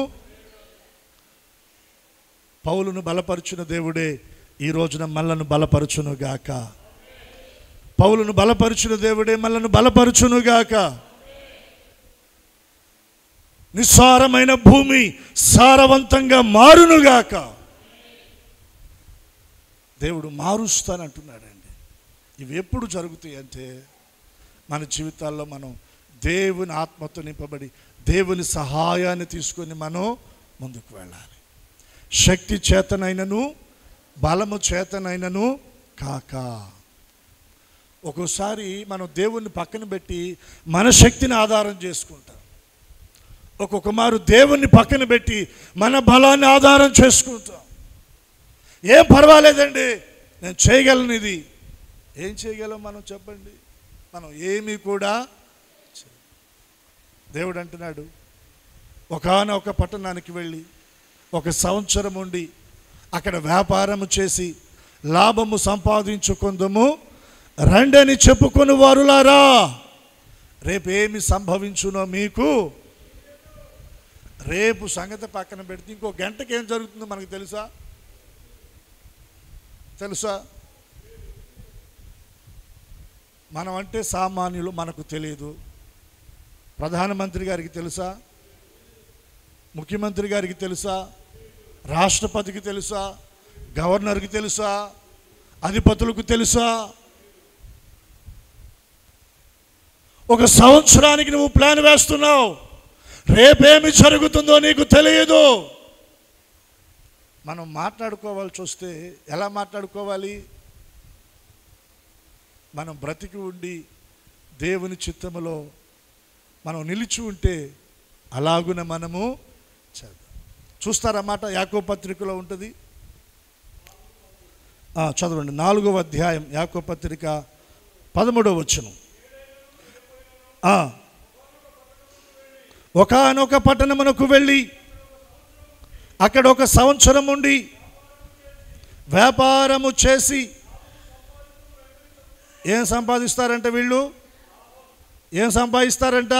పౌలును బలపరచున దేవుడే ఈ రోజున మళ్ళను బలపరచునుగాక. పౌలును బలపరచున దేవుడే మళ్ళను బలపరచునుగాక. నిస్సారమైన భూమి సారవంతంగా మారునుగాక. దేవుడు మారుస్తానంటున్నాడండి. ఇవి ఎప్పుడు జరుగుతాయి అంటే మన జీవితాల్లో మనం దేవుని ఆత్మతో నింపబడి దేవుని సహాయాన్ని తీసుకొని మనం ముందుకు వెళ్ళాలి. శక్తి చేతనైనను బలము చేతనైనను కాక. ఒక్కోసారి మనం దేవుణ్ణి పక్కన పెట్టి మన శక్తిని ఆధారం చేసుకుంటాం. ఒక్కొక్క మారు దేవుణ్ణి పక్కన పెట్టి మన బలాన్ని ఆధారం చేసుకుంటాం. ఏం పర్వాలేదండి, నేను చేయగలను. ఇది ఏం చేయగలం మనం చెప్పండి? మనం ఏమీ కూడా. దేవుడు అంటున్నాడు, ఒకానొక పట్టణానికి వెళ్ళి 1 సంవత్సరం ఉండి అక్కడ వ్యాపారము చేసి లాభము సంపాదించుకుందాము రండని చెప్పుకొని వారులారా, రేపేమి సంభవించునో మీకు. రేపు సంగతి పక్కన పెడితే ఇంకో గంటకి ఏం జరుగుతుందో మనకు తెలుసా? మనం అంటే సామాన్యులు, మనకు తెలియదు. ప్రధానమంత్రి గారికి తెలుసా? ముఖ్యమంత్రి గారికి తెలుసా? రాష్ట్రపతికి తెలుసా? గవర్నర్కి తెలుసా? అధిపతులకు తెలుసా? ఒక సంవత్సరానికి నువ్వు ప్లాన్ వేస్తున్నావు, రేపేమి జరుగుతుందో నీకు తెలియదు. మనం మాట్లాడుకోవాల్సి వస్తే ఎలా మాట్లాడుకోవాలి? మనం బ్రతికి ఉండి దేవుని చిత్తములో మనం నిలిచి ఉంటే అలాగున మనము చేద్దాం. చూస్తారన్నమాట. యాకోబు పత్రికలో ఉంటుంది, చదవండి. 4వ అధ్యాయం యాకోబు పత్రిక 13వ వచనం. ఒకానొక పట్టణమునకు వెళ్ళి అక్కడ ఒక సంవత్సరం ఉండి వ్యాపారము చేసి ఏం సంపాదిస్తారంట? వీళ్ళు ఏం సంపాదిస్తారంట?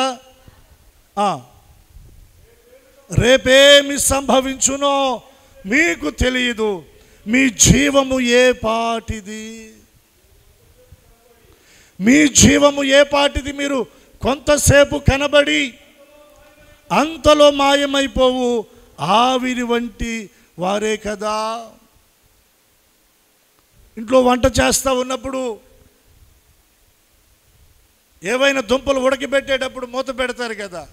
రేపేమి సంభవించునో మీకు తెలియదు. మీ జీవము ఏ పాటిది? మీ జీవము ఏ పాటిది? మీరు కొంతసేపు కనబడి అంతలో మాయమైపోవు ఆవిరి వంటి వారే కదా. ఇంట్లో వంట చేస్తూ ఉన్నప్పుడు ఏవైనా దుంపలు ఉడకబెట్టేటప్పుడు మూత పెడతారు కదా.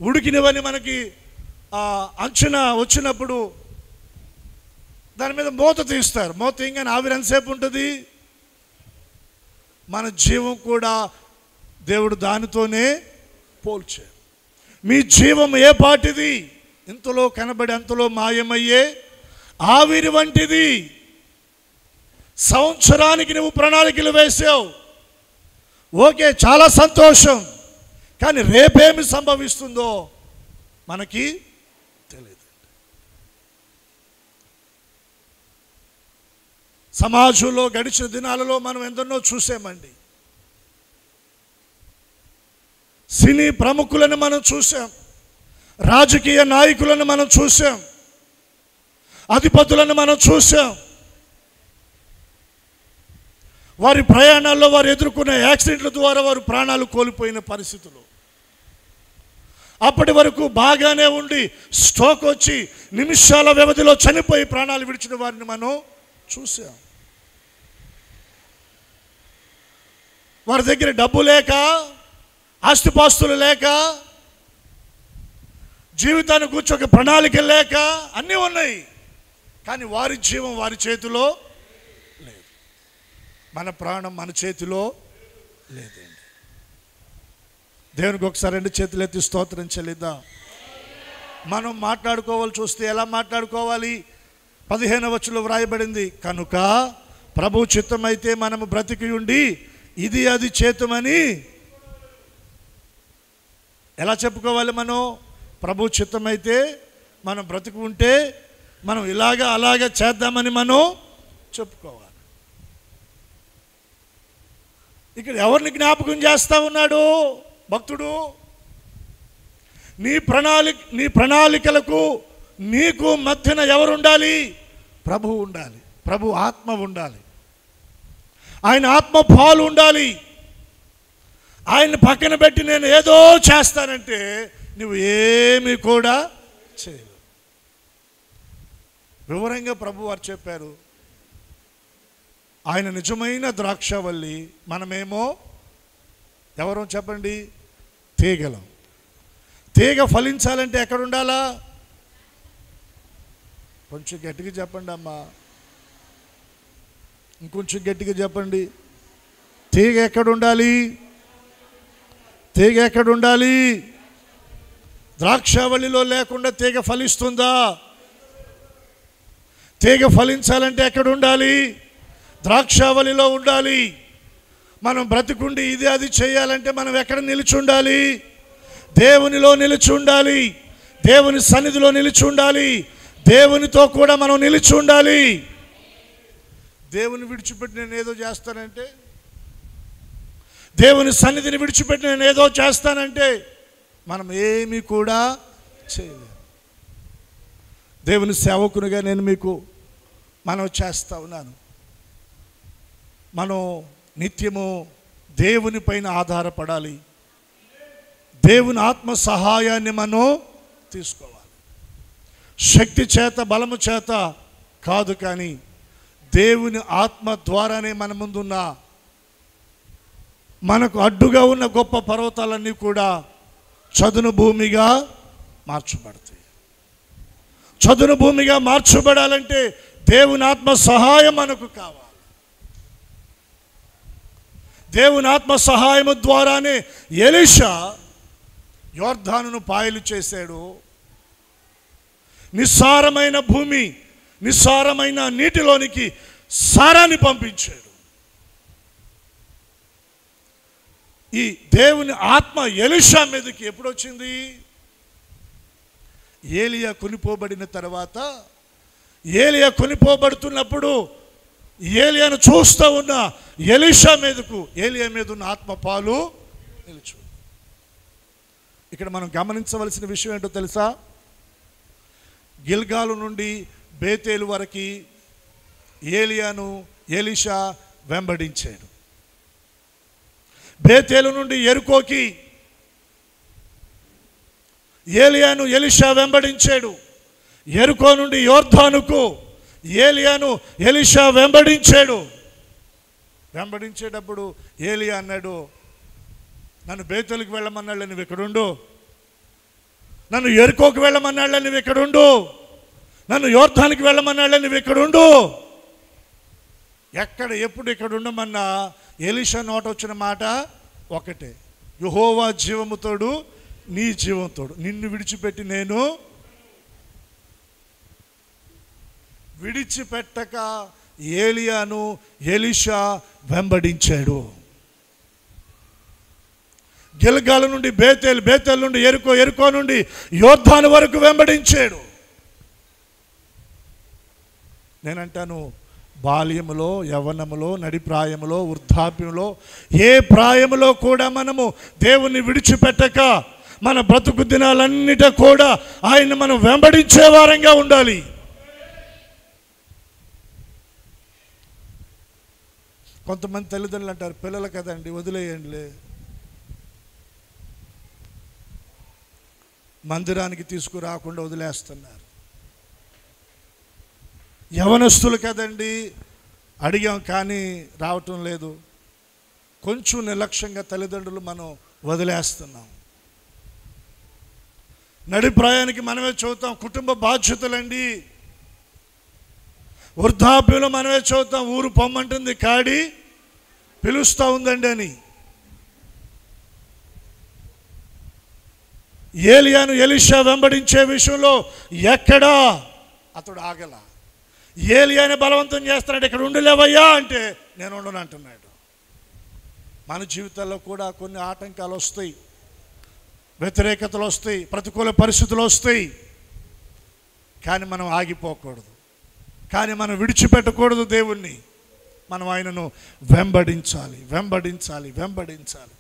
ఉడికినవని మనకి అంచున వచ్చినప్పుడు దాని మీద మూత తీస్తారు. మూత తీయగానే ఆవిరి ఎంతసేపు ఉంటుంది? మన జీవం కూడా దేవుడు దానితోనే పోల్చాడు. మీ జీవం ఏ పాటిది? ఇంతలో కనబడి అంతలో మాయమయ్యే ఆవిరి వంటిది. సంవత్సరానికి నువ్వు ప్రణాళికలు వేసావు, ఓకే, చాలా సంతోషం. కానీ రేపేమి సంభవిస్తుందో మనకి తెలియదు. సమాజంలో గడిచిన దినాలలో మనం ఎందరినో చూసామండి. సినీ ప్రముఖులను మనం చూసాం, రాజకీయ నాయకులను మనం చూసాం, అధిపతులను మనం చూసాం. వారి ప్రయాణాల్లో వారు ఎదుర్కొనే యాక్సిడెంట్ల ద్వారా వారు ప్రాణాలు కోల్పోయిన పరిస్థితులు. అప్పటి వరకు బాగానే ఉండి స్ట్రోక్ వచ్చి నిమిషాల వ్యవధిలో చనిపోయి ప్రాణాలు విడిచిన వారిని మనం చూసాం. వారి దగ్గర డబ్బు లేక, ఆస్తిపాస్తులు లేక, జీవితాన్ని కూర్చో ఒక ప్రణాళిక లేక అన్నీ ఉన్నాయి, కానీ వారి జీవం వారి చేతిలో లేదు. మన ప్రాణం మన చేతిలో లేదండి. దేవునికి ఒకసారి 2 చేతులు ఎత్తి స్తోత్రం చెల్లిద్దాం. మనం మాట్లాడుకోవాల్సి వస్తే ఎలా మాట్లాడుకోవాలి? 15వ వచనంలో వ్రాయబడింది, కనుక ప్రభు చిత్తమైతే మనము బ్రతికి ఉండి ఇది అది చేతుమని ఎలా చెప్పుకోవాలి? మనం ప్రభు చిత్తమైతే మనం బ్రతికి ఉంటే మనం ఇలాగా అలాగా చేద్దామని మనం చెప్పుకోవాలి. ఇక్కడ ఎవరిని జ్ఞాపకం చేస్తా ఉన్నాడు భక్తుడు? నీ ప్రణాళికలకు నీకు మధ్యన ఎవరు ఉండాలి? ప్రభు ఉండాలి. ప్రభు ఆత్మ ఉండాలి. ఆయన ఆత్మ పాలు ఉండాలి. ఆయన్ని పక్కన పెట్టి నేను ఏదో చేస్తానంటే నువ్వు ఏమీ కూడా చేయలేవు. వివరంగా ప్రభు వారు చెప్పారు, ఆయన నిజమైన ద్రాక్షవల్లి, మనమేమో ఎవరో చెప్పండి? తీగలం. తీగ ఫలించాలంటే ఎక్కడ ఉండాలా? కొంచెం గట్టిగా చెప్పండి అమ్మా, ఇంకొంచెం గట్టిగా చెప్పండి. తీగ ఎక్కడ ఉండాలి? తీగ ఎక్కడ ఉండాలి? ద్రాక్షవల్లిలో లేకుండా తీగ ఫలిస్తుందా? తీగ ఫలించాలంటే ఎక్కడ ఉండాలి? ద్రాక్షవల్లిలో ఉండాలి. మనం బ్రతికుండి ఇది అది చేయాలంటే మనం ఎక్కడ నిలిచి ఉండాలి? దేవునిలో నిలిచి ఉండాలి. దేవుని సన్నిధిలో నిలిచి ఉండాలి. దేవునితో కూడా మనం నిలిచి ఉండాలి. దేవుని విడిచిపెట్టి నేను ఏదో చేస్తానంటే, దేవుని సన్నిధిని విడిచిపెట్టి నేను ఏదో చేస్తానంటే మనం ఏమీ కూడా చేయలేము. దేవుని సేవకునిగా నేను మీకు మనం చేస్తా ఉన్నాను. మనం నిత్యము దేవుని పైన ఆధారపడాలి. దేవుని ఆత్మ సహాయాన్ని మనం తీసుకోవాలి. శక్తి చేత బలము చేత కాదు, కానీ దేవుని ఆత్మ ద్వారానే మన ముందున్న మనకు అడ్డుగా ఉన్న గొప్ప పర్వతాలన్నీ కూడా చదును భూమిగా మార్చబడతాయి. చదును భూమిగా మార్చబడాలంటే దేవుని ఆత్మ సహాయం మనకు కావాలి. దేవుని ఆత్మ సహాయము ద్వారానే ఎలీషా యోర్దానును పాయలు చేశాడు. నిస్సారమైన భూమి, నిస్సారమైన నీటిలోనికి సారాన్ని పంపించాడు. ఈ దేవుని ఆత్మ ఎలీషా మీదకి ఎప్పుడు వచ్చింది? ఏలియా కొనిపోబడిన తర్వాత, ఏలియా కొనిపోబడుతున్నప్పుడు ఏలియాను చూస్తూ ఉన్న ఎలీషా మీదకు, ఏలియా మీద ఉన్న ఆత్మ పాలు నిలుచు. ఇక్కడ మనం గమనించవలసిన విషయం ఏంటో తెలుసా? గిల్గాలు నుండి బేతేలు వరకు ఏలియాను ఎలీషా వెంబడించాడు. బేతేలు నుండి యెరికోకి ఏలియాను ఎలీషా వెంబడించాడు. యెరికో నుండి యోర్దానుకు ఏలియాను ఎలీషా వెంబడించాడు. వెంబడించేటప్పుడు ఏలియా అన్నాడు, నన్ను బేతేలుకి వెళ్ళమన్నాడు, నువ్వు ఇక్కడుండు. నన్ను యెరికోకి వెళ్ళమన్నాడు, నువ్వు ఇక్కడుండు. నన్ను యోర్దానికి వెళ్ళమన్నాడు, నువ్వు ఇక్కడుండు. ఎక్కడ ఎప్పుడు ఇక్కడ ఉండమన్నా ఎలీషా నోట వచ్చిన మాట ఒకటే, యెహోవా జీవముతోడు నీ జీవంతోడు, నిన్ను విడిచిపెట్టి నేను విడిచిపెట్టక ఏలియాను ఎలీషా వెంబడించాడు. గిల్గాలు నుండి బేతేలు, బేతేలు నుండి యెరికో, యెరికో నుండి యోర్దాను వరకు వెంబడించాడు. నేనంటాను, బాల్యములో, యవ్వనములో, నడిప్రాయములో, వృద్ధాప్యంలో, ఏ ప్రాయములో కూడా మనము దేవుణ్ణి విడిచిపెట్టక మన బ్రతుకు దినాలన్నిట కూడా ఆయన మనం వెంబడించే వారంగా ఉండాలి. కొంతమంది తల్లిదండ్రులు అంటారు, పిల్లలు కదండి వదిలేయండిలే, మందిరానికి తీసుకురాకుండా వదిలేస్తున్నారు. యవనస్తులు కదండి, అడిగాం కానీ రావటం లేదు. కొంచెం నిర్లక్ష్యంగా తల్లిదండ్రులు మనం వదిలేస్తున్నాం. నడిప్రాయానికి మనమే చూద్దాం, కుటుంబ బాధ్యతలండి. వృద్ధాప్యంలో మనమే చూద్దాం, ఊరు పొమ్మంటుంది కాడి పిలుస్తూ ఉందండి అని. ఏలియాను ఎలీషా వెంబడించే విషయంలో ఎక్కడా అతడు ఆగల. ఏలియాని బలవంతం చేస్తున్నాడు, ఇక్కడ ఉండలేవయ్యా అంటే నేను ఉండను అంటున్నాడు. మన జీవితాల్లో కూడా కొన్ని ఆటంకాలు వస్తాయి, వ్యతిరేకతలు వస్తాయి, ప్రతికూల పరిస్థితులు వస్తాయి. కానీ మనం ఆగిపోకూడదు, కానీ మనం విడిచిపెట్టకూడదు దేవుణ్ణి. మనం ఆయనను వెంబడించాలి, వెంబడించాలి, వెంబడించాలి.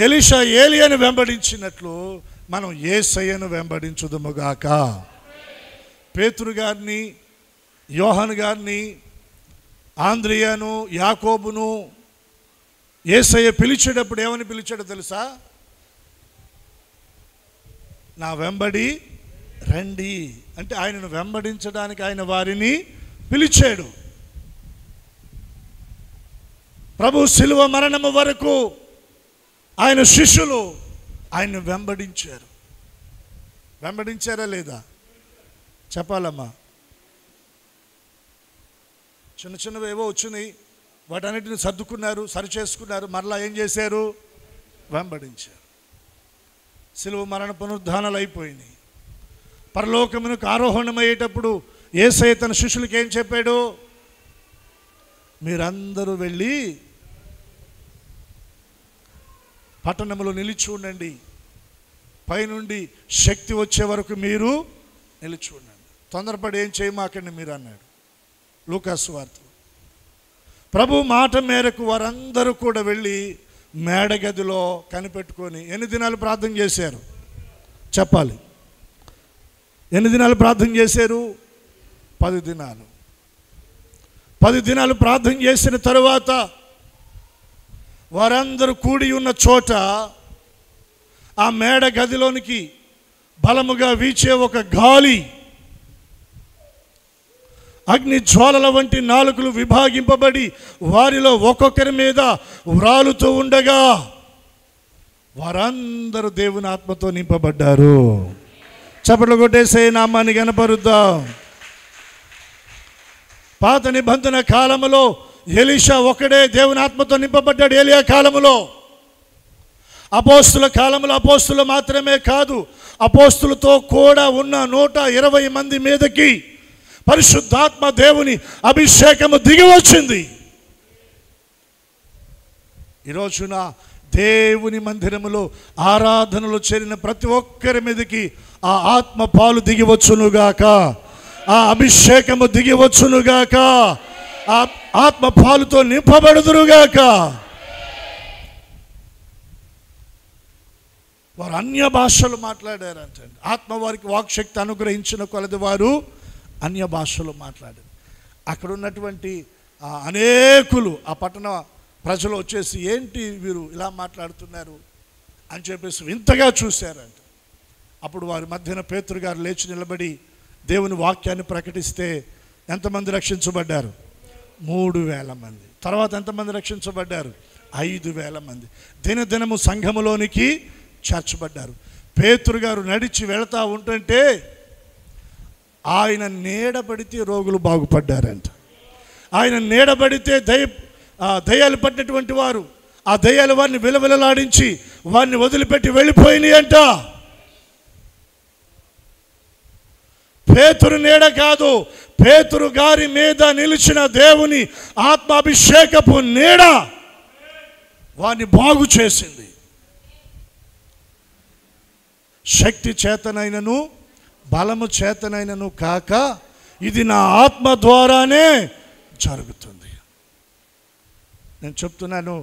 ఎలీషా ఏలియాను వెంబడించినట్లు మనం యేసయ్యను వెంబడించుదుముగాక. పేతురు గారిని, యోహాను గారిని, ఆంద్రియాను, యాకోబును యేసయ్య పిలిచేటప్పుడు ఏమని పిలిచాడో తెలుసా? నా వెంబడి రండి అంటే ఆయనను వెంబడించడానికి ఆయన వారిని పిలిచాడు. ప్రభు శిలువ మరణము వరకు ఆయన శిష్యులు ఆయన్ను వెంబడించారు. వెంబడించారా లేదా చెప్పాలమ్మా. చిన్న చిన్నవి ఏవో వచ్చినాయి, వాటన్నిటిని సర్దుకున్నారు, సరిచేసుకున్నారు, మరలా ఏం చేశారు? వెంబడించారు. శిలువ మరణ పునరుద్ధానాలు అయిపోయినాయి. పరలోకమునకు ఆరోహణమయ్యేటప్పుడు యేసయ్య తన శిష్యులకి ఏం చెప్పాడు? మీరందరూ వెళ్ళి పట్టణంలో నిలిచి ఉండండి, పైనుండి శక్తి వచ్చే వరకు మీరు నిలిచి ఉండండి, తొందరపడి ఏం చేయమాకండి మీరు అన్నాడు లూకాసు వార్తలో. ప్రభు మాట మేరకు వారందరూ కూడా వెళ్ళి మేడగదిలో కనిపెట్టుకొని ఎన్ని దినాలు ప్రార్థన చేశారు చెప్పాలి? ఎన్ని దినాలు ప్రార్థన చేశారు? 10 దినాలు. 10 దినాలు ప్రార్థన చేసిన తరువాత వారందరూ కూడి ఉన్న చోట ఆ మేడ గదిలోనికి బలముగా వీచే ఒక గాలి అగ్ని జ్వాలల వంటి నాలుకలు విభాగింపబడి వారిలో ఒక్కొక్కరి మీద వ్రాలుతూ ఉండగా వారందరూ దేవుని ఆత్మతో నింపబడ్డారు. చప్పట్లు కొట్టేసే నామాన్ని కనపరుద్దాం. పాత నిబంధన కాలములో ఎలీషా ఒకడే దేవుని ఆత్మతో నింపబడ్డాడు. ఏలియా కాలములో, అపోస్తుల కాలంలో అపోస్తులు మాత్రమే కాదు, అపోస్తులతో కూడా ఉన్న 120 మంది మీదకి పరిశుద్ధాత్మ దేవుని అభిషేకము దిగి వచ్చింది. ఈరోజున దేవుని మందిరములో ఆరాధనలో చేరిన ప్రతి ఒక్కరి మీదకి ఆ ఆత్మ పాలు దిగివచ్చునుగాక, ఆ అభిషేకము దిగివచ్చునుగాక, ఆ ఆత్మ పాలుతో నింపబడుదురుగాక. వారు అన్య భాషలు మాట్లాడారంటే, ఆత్మ వారికి వాక్శక్తి అనుగ్రహించిన కొలది వారు అన్య భాషలు మాట్లాడారు. అక్కడ ఉన్నటువంటి అనేకులు, ఆ పట్టణ ప్రజలు వచ్చేసి ఏంటి వీరు ఇలా మాట్లాడుతున్నారు అని చెప్పేసి వింతగా చూశారంట. అప్పుడు వారి మధ్యన పేతురు గారు లేచి నిలబడి దేవుని వాక్యాన్ని ప్రకటిస్తే ఎంతమంది రక్షించబడ్డారు? 3,000 మంది. తర్వాత ఎంతమంది రక్షించబడ్డారు? 5,000 మంది దినదినము సంఘములోనికి చేర్చబడ్డారు. పేతురు గారు నడిచి వెళతా ఉంటుంటే ఆయన నీడబడితే రోగులు బాగుపడ్డారంట. ఆయన నీడబడితే దయ్యాలు పట్టినటువంటి వారు, ఆ దయ్యాలు వారిని విలవిలలాడించి వారిని వదిలిపెట్టి వెళ్ళిపోయినాయి అంట. పేతురు నీడ కాదు, పేతురు గారి మీద నిలిచిన దేవుని ఆత్మాభిషేకపు నీడ వారిని బాగు చేసింది. శక్తి చేతనైనను బలము చేతనైనను కాక ఇది నా ఆత్మ ద్వారానే జరుగుతుంది. నేను చెప్తున్నాను,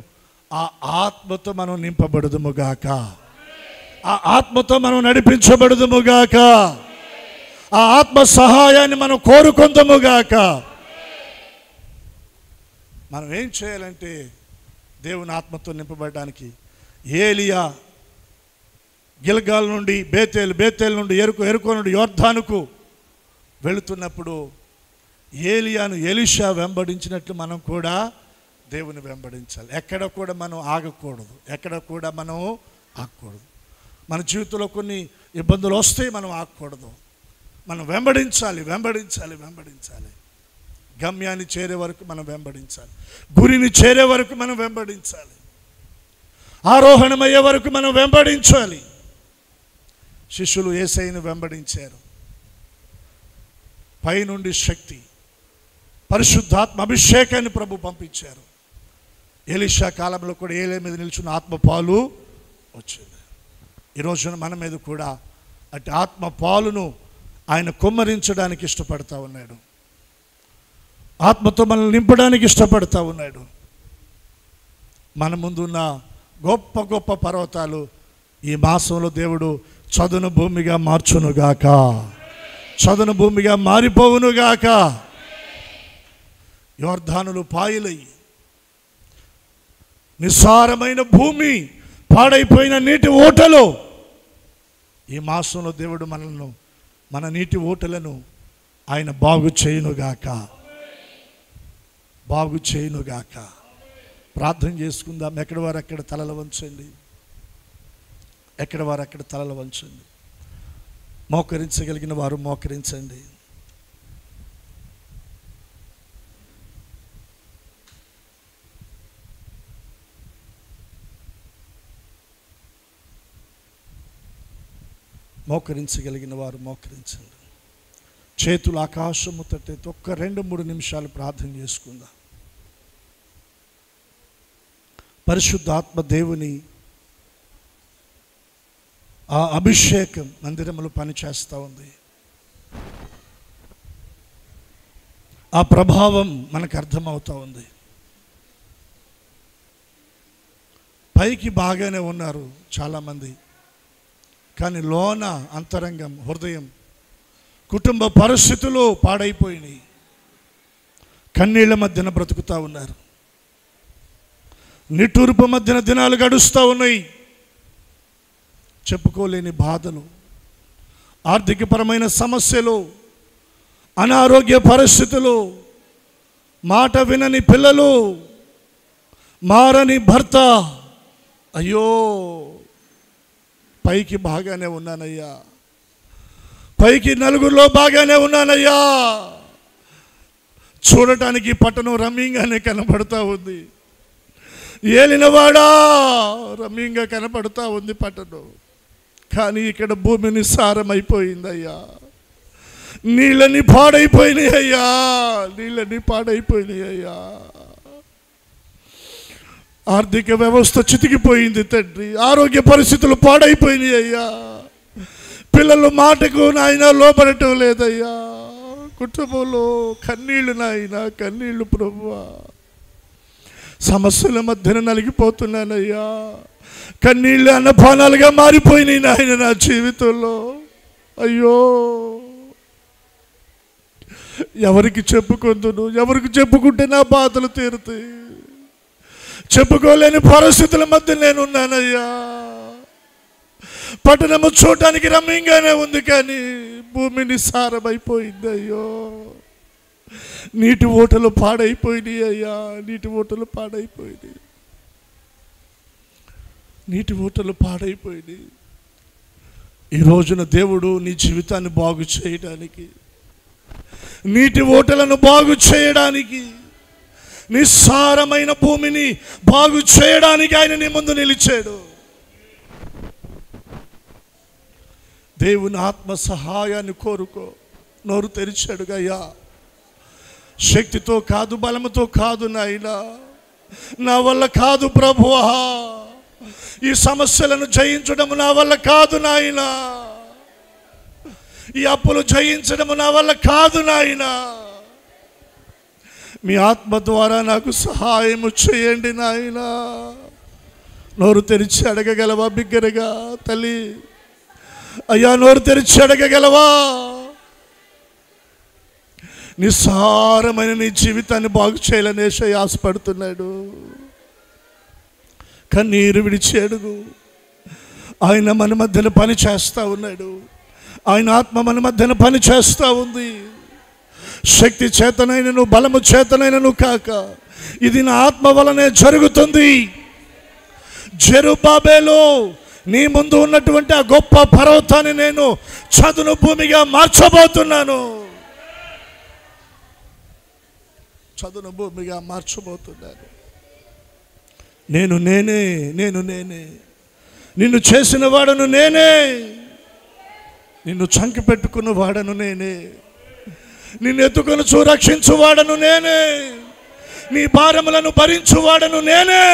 ఆ ఆత్మతో మనం నింపబడుదుముగాక, ఆ ఆత్మతో మనం నడిపించబడుదుముగాక, ఆ ఆత్మ సహాయాన్ని మనం కోరుకుందాముగాక. మనం ఏం చేయాలంటే దేవుని ఆత్మతో నింపబడడానికి, ఏలియా గిల్గాల్ నుండి బేతేల్ నుండి ఎరుకో నుండి యోర్దానుకు వెళుతున్నప్పుడు ఏలియాను ఎలీషా వెంబడించినట్లు మనం కూడా దేవుని వెంబడించాలి. ఎక్కడ కూడా మనం ఆగకూడదు, ఎక్కడ కూడా మనం ఆగకూడదు. మన జీవితంలో కొన్ని ఇబ్బందులు వస్తాయి, మనం ఆగకూడదు. మనం వెంబడించాలి. గమ్యాన్ని చేరే వరకు మనం వెంబడించాలి, గురిని చేరే వరకు మనం వెంబడించాలి, ఆరోహణమయ్యే వరకు మనం వెంబడించాలి. శిష్యులు యేసయ్యను వెంబడించారు. పైనుండి శక్తి, పరిశుద్ధాత్మ అభిషేకాన్ని ప్రభు పంపించారు. ఎలీషా కాలంలో కూడా ఏలియా మీద నిల్చున్న ఆత్మ పాలు వచ్చింది. ఈరోజున మన మీద కూడా అటు ఆత్మ పాలును ఆయన కుమ్మరించడానికి ఇష్టపడతా ఉన్నాడు. ఆత్మతో మనల్ని నింపడానికి ఇష్టపడతా ఉన్నాడు. మన ముందున్న గొప్ప గొప్ప పర్వతాలు ఈ మాసంలో దేవుడు చదును భూమిగా మార్చునుగాక, చదును భూమిగా మారిపోవునుగాక. యోర్దానులు పాయలయ్యి, నిస్సారమైన భూమి, పాడైపోయిన నీటి ఊటలు, ఈ మాసంలో దేవుడు మన నీటి ఊటలను ఆయన బాగు చేయునుగాక. ప్రార్థన చేసుకుందాం. ఎక్కడ వారు అక్కడ తలలు వంచండి. మోకరించగలిగిన వారు మోకరించండి. మోకరించగలిగిన వారు మోకరించండి. చేతులు ఆకాశము తట్టే ఒక్క 2-3 నిమిషాలు ప్రార్థన చేసుకుందాం. పరిశుద్ధాత్మ దేవుని ఆ అభిషేకం మందిరములో పనిచేస్తూ ఉంది. ఆ ప్రభావం మనకు అర్థమవుతూ ఉంది. పైకి బాగానే ఉన్నారు చాలామంది, కానీ లోన అంతరంగం, హృదయం, కుటుంబ పరిస్థితులు పాడైపోయినాయి. కన్నీళ్ల మధ్యన బ్రతుకుతూ ఉన్నారు. నిట్టూర్పు మధ్యన దినాలు గడుస్తూ ఉన్నాయి. చెప్పుకోలేని బాధలు, ఆర్థికపరమైన సమస్యలు, అనారోగ్య పరిస్థితులు, మాట వినని పిల్లలు, మారని భర్త. అయ్యో, పైకి బాగానే ఉన్నానయ్యా, పైకి నలుగురిలో బాగానే ఉన్నానయ్యా, చూడటానికి పట్టణం రమ్యంగానే కనపడతా ఉంది, ఏలినవాడా రమ్యంగా కనపడతా ఉంది పట్టణం. కానీ ఇక్కడ భూమి నిస్సారమైపోయిందయ్యా, నీళ్ళని పాడైపోయినాయి అయ్యా, నీళ్ళని పాడైపోయినాయి అయ్యా. ఆర్థిక వ్యవస్థ చితికిపోయింది తండ్రి, ఆరోగ్య పరిస్థితులు పాడైపోయినాయి అయ్యా, పిల్లలు మాటకు నాయన లోబడటం లేదయ్యా, కుటుంబంలో కన్నీళ్ళు నాయన, కన్నీళ్ళు ప్రభువా. సమస్యల మధ్యన నలిగిపోతున్నానయ్యా, కన్నీళ్ళు అన్నపానాలుగా మారిపోయినాయి నాయన నా జీవితంలో. అయ్యో, ఎవరికి చెప్పుకుందును, ఎవరికి చెప్పుకుంటే నా బాధలు తీరుతాయి? చెప్పుకోలేని పరిస్థితుల మధ్య నేనున్నానయ్యా. పట్టణము చూడటానికి రమ్యంగానే ఉంది, కానీ భూమి నిస్సారమైపోయింది. అయ్యో, నీటి ఓటలు పాడైపోయినాయి అయ్యా, నీటి ఓటలు పాడైపోయినాయి, నీటి ఓటలు పాడైపోయినాయి. ఈ రోజున దేవుడు నీ జీవితాన్ని బాగు చేయడానికి, నీటి ఓటలను బాగు చేయడానికి, నిస్సారమైన భూమిని బాగు చేయడానికి ఆయన నీ ముందు నిలిచాడు. దేవుని ఆత్మ సహాయాన్ని కోరుకో. నోరు తెరిచాడుగా అయ్యా, శక్తితో కాదు, బలముతో కాదు నాయనా, నా వల్ల కాదు ప్రభువా, ఈ సమస్యలను జయించడం నా వల్ల కాదు నాయనా, ఈ అప్పులు జయించడం నా వల్ల కాదు నాయనా, మీ ఆత్మ ద్వారా నాకు సహాయము చేయండి నాయనా. నోరు తెరిచి అడగగలవా బిగ్గరగా తల్లి? అయ్యా, నోరు తెరిచి అడగగలవా? నిస్సారమైన నీ జీవితాన్ని బాగు చేయాలని యేసయ్య ఆశపడుతున్నాడు. కన్నీరు విడిచి అడుగు. ఆయన మన మధ్యన పని చేస్తూ ఉన్నాడు, ఆయన ఆత్మ మన మధ్యన పని చేస్తూ ఉంది. శక్తి చేతనైనను బలము చేతనైనను కాక, ఇది నా ఆత్మ వలనే జరుగుతుంది. జెరుబ్బాబెలు, నీ ముందు ఉన్నటువంటి ఆ గొప్ప పర్వతాన్ని నేను చదును భూమిగా మార్చబోతున్నాను, చదును భూమిగా మార్చబోతున్నాను. నేను నేనే, నేను నేనే, నిన్ను చేసిన వాడను నేనే, నిన్ను చంకి పెట్టుకున్న వాడను నేనే, నిన్ను ఎత్తుకొని రక్షించువాడను నేనే, నీ భారములను భరించువాడను నేనే,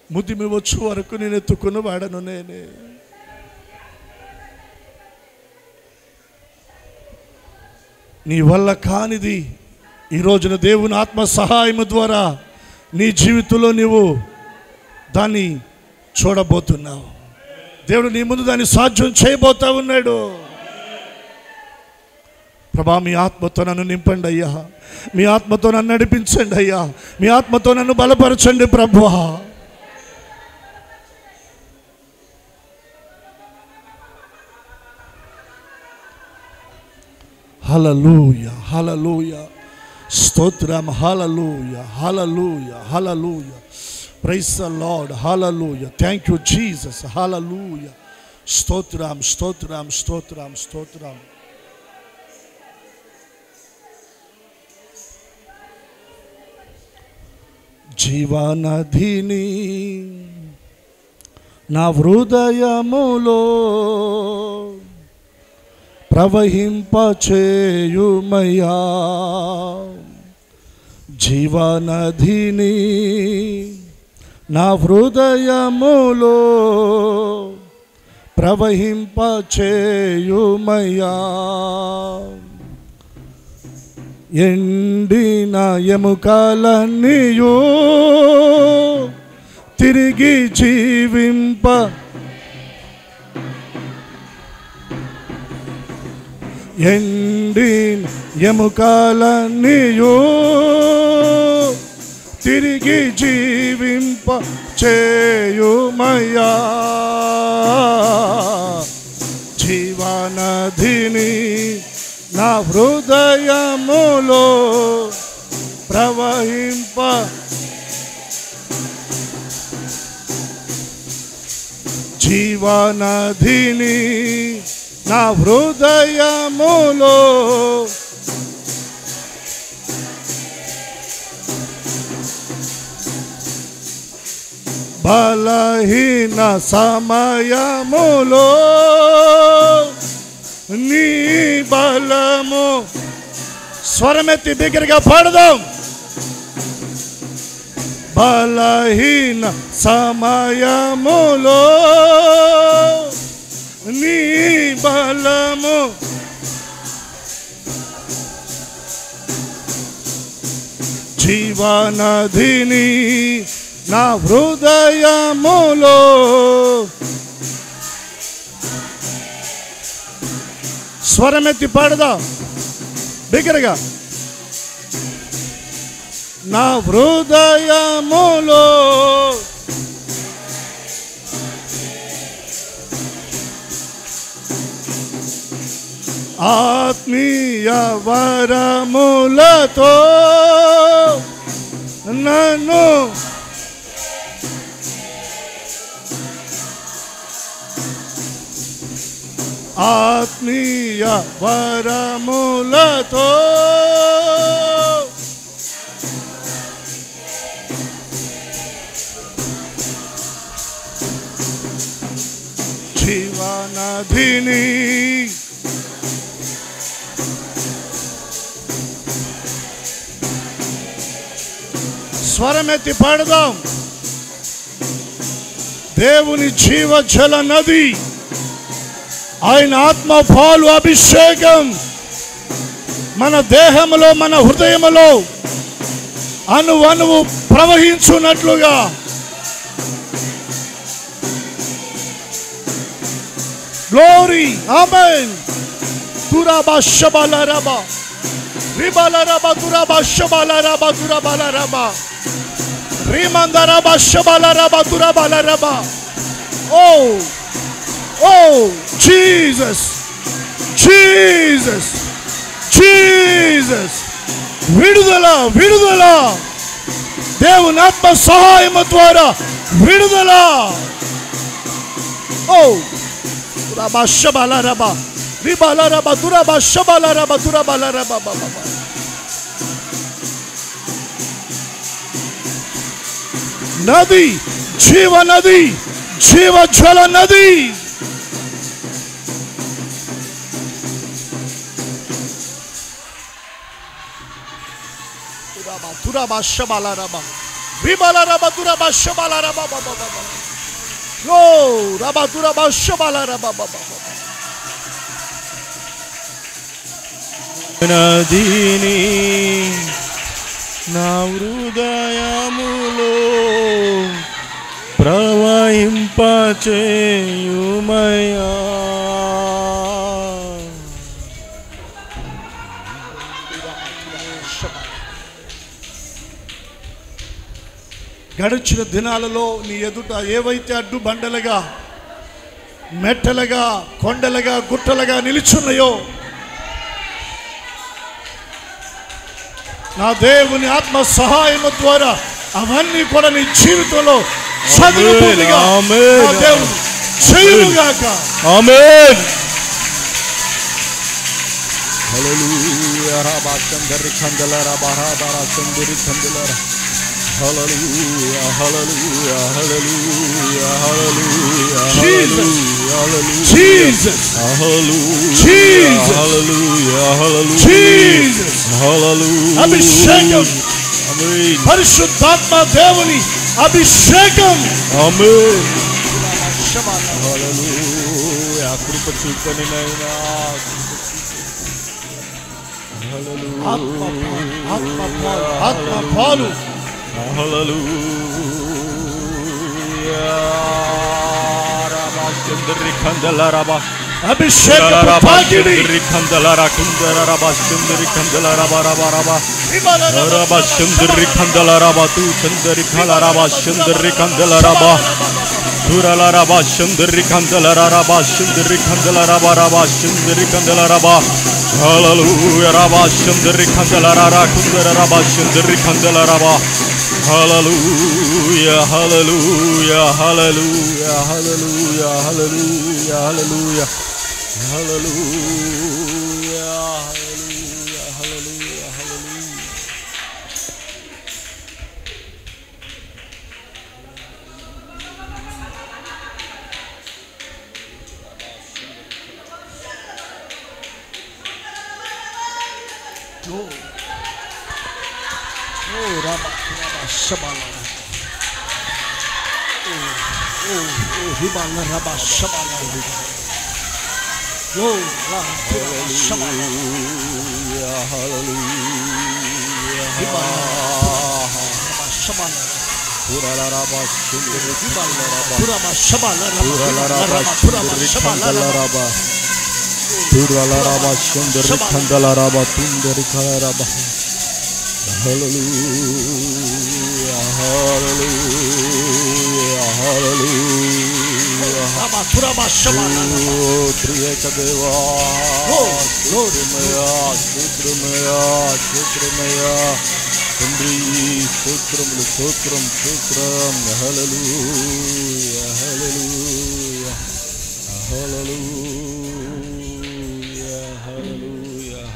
ముదిమి వచ్చు వరకు నేను ఎత్తుకున్న వాడను నేనే. నీ వల్ల కానిది ఈ రోజున దేవుని ఆత్మ సహాయము ద్వారా నీ జీవితంలో నీవు దాన్ని చూడబోతున్నావు. దేవుడు నీ ముందు దాన్ని సాధ్యం చేయబోతా ఉన్నాడు. ప్రభా, మీ ఆత్మతో నన్ను నింపండి అయ్యా, మీ ఆత్మతో నన్ను నడిపించండి అయ్యా, మీ ఆత్మతో నన్ను బలపరచండి ప్రభువా. హల్లెలూయా, హల్లెలూయా, స్తోత్రం, హల్లెలూయా, హల్లెలూయా, హల్లెలూయా, ప్రైజ్ ద లార్డ్, హల్లెలూయా, థ్యాంక్ యూ జీసస్, హల్లెలూయా, స్తోత్రం, స్తోత్రం, స్తోత్రం, స్తోత్రం. జీవనదిని నా హృదయములో ప్రవహింపచేయుమయ్యా, జీవనదిని నా హృదయములో ప్రవహింపచేయుమయ్యా. ఎండిన ఎముకలన్నీయు తిరిగి జీవింప, ఎండిన ఎముకలన్నీయు తిరిగి జీవింప చేయుమయ్యా. జీవన జీవనదిని నా హృదయములో ప్రవహింప జీవనదిని నా హృదయములో బలహీన సమయములో నీ బలము స్వరమెత్తి బిగ్గరగా పాడదాం. బలహీన సమయములో నీ బలము జీవనదిని నా హృదయములో స్వరమెత్తి పాడదాం బిగ్గరగా. నా హృదయములో ఆత్మీయ వరములతో నన్ను ఆత్మీయ వరములతో జీవనదిని స్వరమెత్తి పాడదాం. దేవుని జీవజల నది, ఆయన ఆత్మ పాలు అభిషేకం మన దేహములో మన హృదయములో అణువణువు ప్రవహించున్నట్లుగా గ్లోరీ ఆమేన్. తురాబా షబాలరబా రిబాలరబా తురాబా షబాలరబా తురాబాలరబా రిమందరబా షబాలరబా తురాబాలరబా. Oh Jesus, Jesus, Jesus. విడుదల విడుదల దేవుని ఆత్మ సహాయము ద్వారా విడుదల. ఓ తురాబా షబాలరబా రిబాలరబా తురాబా షబాలరబా తురాబాలరబా బాబా. నది, జీవ నది, జీవజల నది. తురాబా షబాలరబా రిబాలరబా తురాబా షబాలరబా బాబా బాబా. ఓ రబా తురాబా షబాలరబా బాబా. నదిని నా హృదయములో ప్రవహింపచేయుమయ్యా. గడిచిన దినాలలో నీ ఎదుట ఏవైతే అడ్డు బండలుగా మెట్టలుగా కొండలుగా గుట్టలుగా నిలుచున్నాయో నా దేవుని ఆత్మ సహాయము ద్వారా అవన్నీ కూడా నీ జీవితంలో సదులుగా దేవుడు చేయుగాక. ఆమేన్. హల్లెలూయా. రబా చందరి ఖందలరా బరాబరా చందరి ఖందలరా. హల్లెలూయా హల్లెలూయా హల్లెలూయా హల్లెలూయా హల్లెలూయా జీసస్ హల్లెలూయా హల్లెలూయా జీసస్ హల్లెలూయా. అభిషేకం, ఆమేన్. పరిశుద్ధాత్మ దేవుని అభిషేకం. ఆమేన్. హల్లెలూయా. కృప చూపని నైనా ఆత్మ పాలు. హల్లెలూయా. రబా చందరి ఖందలరా బా అభిషేకపు తాకిడి కందలారా కుందర బాసుందరి కందలారా బారాబారాబా రబసుందరి కందలారా బాతు చందరి కలారా బాసుందరి కందలారా బా దురలారా బాసుందరి కందలారా బాసుందరి కందలారా బారాబా సుందరి కందలారా బా హల్లెలూయా రబసుందరి కందలారా కుందర రబసుందరి కందలారా బా హల్లెలూయా హల్లెలూయా హల్లెలూయా హల్లెలూయా హల్లెలూయా హల్లెలూయా హల్లెలూయా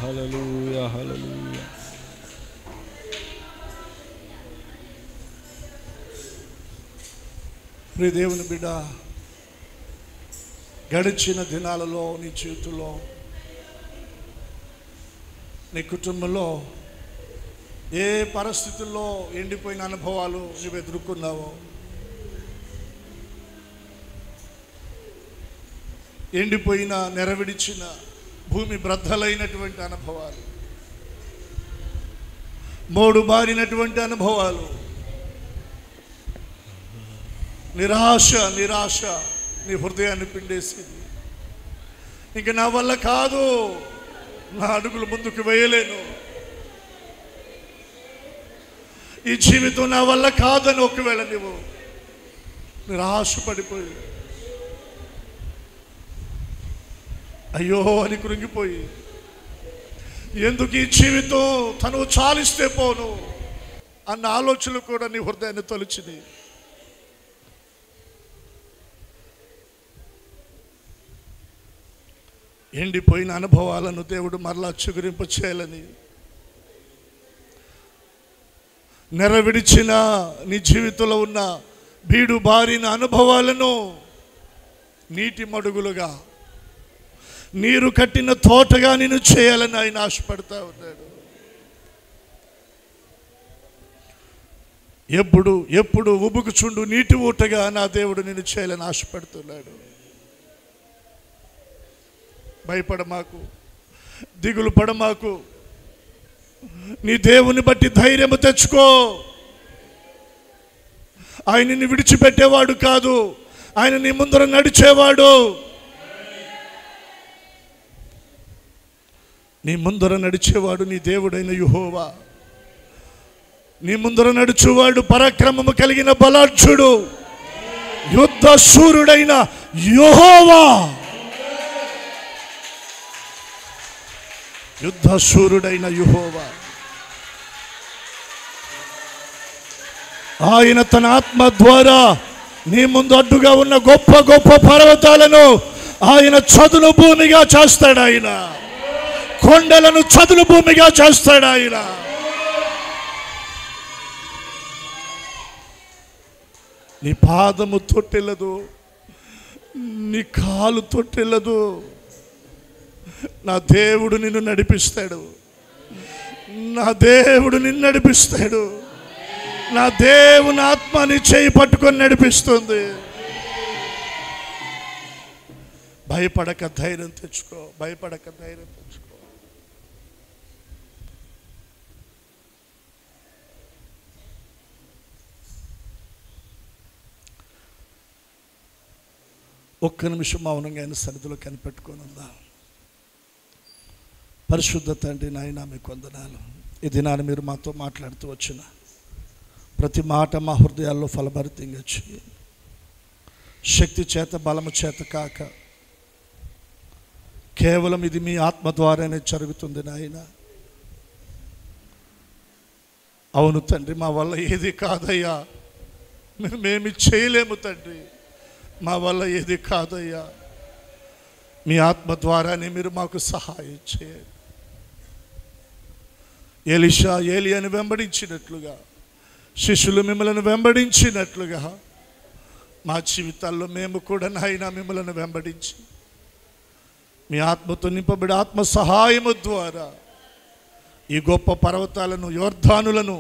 హల్లెలూయా హల్లెలూయా. ప్రియ దేవుని బిడ్డ, గడిచిన దినాలలో నీ జీవితంలో, నీ కుటుంబంలో ఏ పరిస్థితుల్లో ఎండిపోయిన అనుభవాలు నువ్వు ఎదుర్కొన్నావో, ఎండిపోయిన నెరవిడిచిన భూమి బ్రద్దలైనటువంటి అనుభవాలు, మోడు బారినటువంటి అనుభవాలు, నిరాశ నీ హృదయాన్ని పిండేసింది. ఇంక నా వల్ల కాదు, నా అడుగులు ముందుకు వేయలేను, ఈ జీవితం నా వల్ల కాదని ఒకవేళ నువ్వు నిరాశపడిపోయి అయ్యో అని కృంగిపోయి, ఎందుకు ఈ జీవితం తను చాలిస్తే పోను అన్న ఆలోచనలు కూడా నీ హృదయాన్ని తొలిచినాయి. ఎండిపోయిన అనుభవాలను దేవుడు మరలా చిగురింప చేయాలని, నెరవిడిచిన నీ జీవితంలో ఉన్న బీడు బారిన అనుభవాలను నీటి మడుగులుగా, నీరు కట్టిన తోటగా నేను చేయాలని ఆయన ఆశపడతా ఉన్నాడు. ఎప్పుడు ఉబుకుచుండు నీటి ఊటగా నా దేవుడు నేను చేయాలని ఆశపడుతున్నాడు. భయపడమాకు, దిగులు పడమాకు, నీ దేవుని బట్టి ధైర్యము తెచ్చుకో. ఆయన నిన్ను విడిచిపెట్టేవాడు కాదు, ఆయన నీ ముందర నడిచేవాడు. నీ ముందర నడిచేవాడు నీ దేవుడైన యెహోవా. నీ ముందర నడుచువాడు పరాక్రమము కలిగిన బలాఢ్యుడు, యుద్ధ శూరుడైన యెహోవా. యుద్ధ శూరుడైన యెహోవా. ఆయన తన ఆత్మ ద్వారా నీ ముందు అడ్డుగా ఉన్న గొప్ప గొప్ప పర్వతాలను ఆయన చదును భూమిగా చేస్తాడు. ఆయన కొండలను చదును భూమిగా చేస్తాడు. ఆయన నీ పాదము తొట్టెల్లదు, నీ కాలు తొట్టెల్లదు. నా దేవుడు నిన్ను నడిపిస్తాడు, నా దేవుడు నిన్ను నడిపిస్తాడు. నా దేవుని ఆత్మ నీ చేయి పట్టుకొని నడిపిస్తుంది. భయపడక ధైర్యం తెచ్చుకో, భయపడక ధైర్యం తెచ్చుకో. ఒక్క నిమిషం మౌనంగా ఆయన సన్నిధిలో కనిపెట్టుకొని ఉందాం. పరిశుద్ధ తండ్రి నాయన మీకు వందనాలు. ఈ దినాన్ని మీరు మాతో మాట్లాడుతూ వచ్చిన ప్రతి మాట మా హృదయాల్లో ఫలభరితంగా చేయండి. శక్తి చేత బలము చేత కాక కేవలం ఇది మీ ఆత్మ ద్వారానే జరుగుతుంది నాయన. అవును తండ్రి, మా వల్ల ఏది కాదయ్యా, మేమేమి చేయలేము తండ్రి, మా వల్ల ఏది కాదయ్యా. మీ ఆత్మ ద్వారానే మీరు మాకు సహాయం చేయండి. ఎలీషా ఏలియాను వెంబడించినట్లుగా, శిష్యులు మిమ్మల్ని వెంబడించినట్లుగా మా జీవితాల్లో మేము కూడా నాయన మిమ్మల్ని వెంబడించి మీ ఆత్మతో నింపబడి ఆత్మ సహాయము ద్వారా ఈ గొప్ప పర్వతాలను, యోర్ధానులను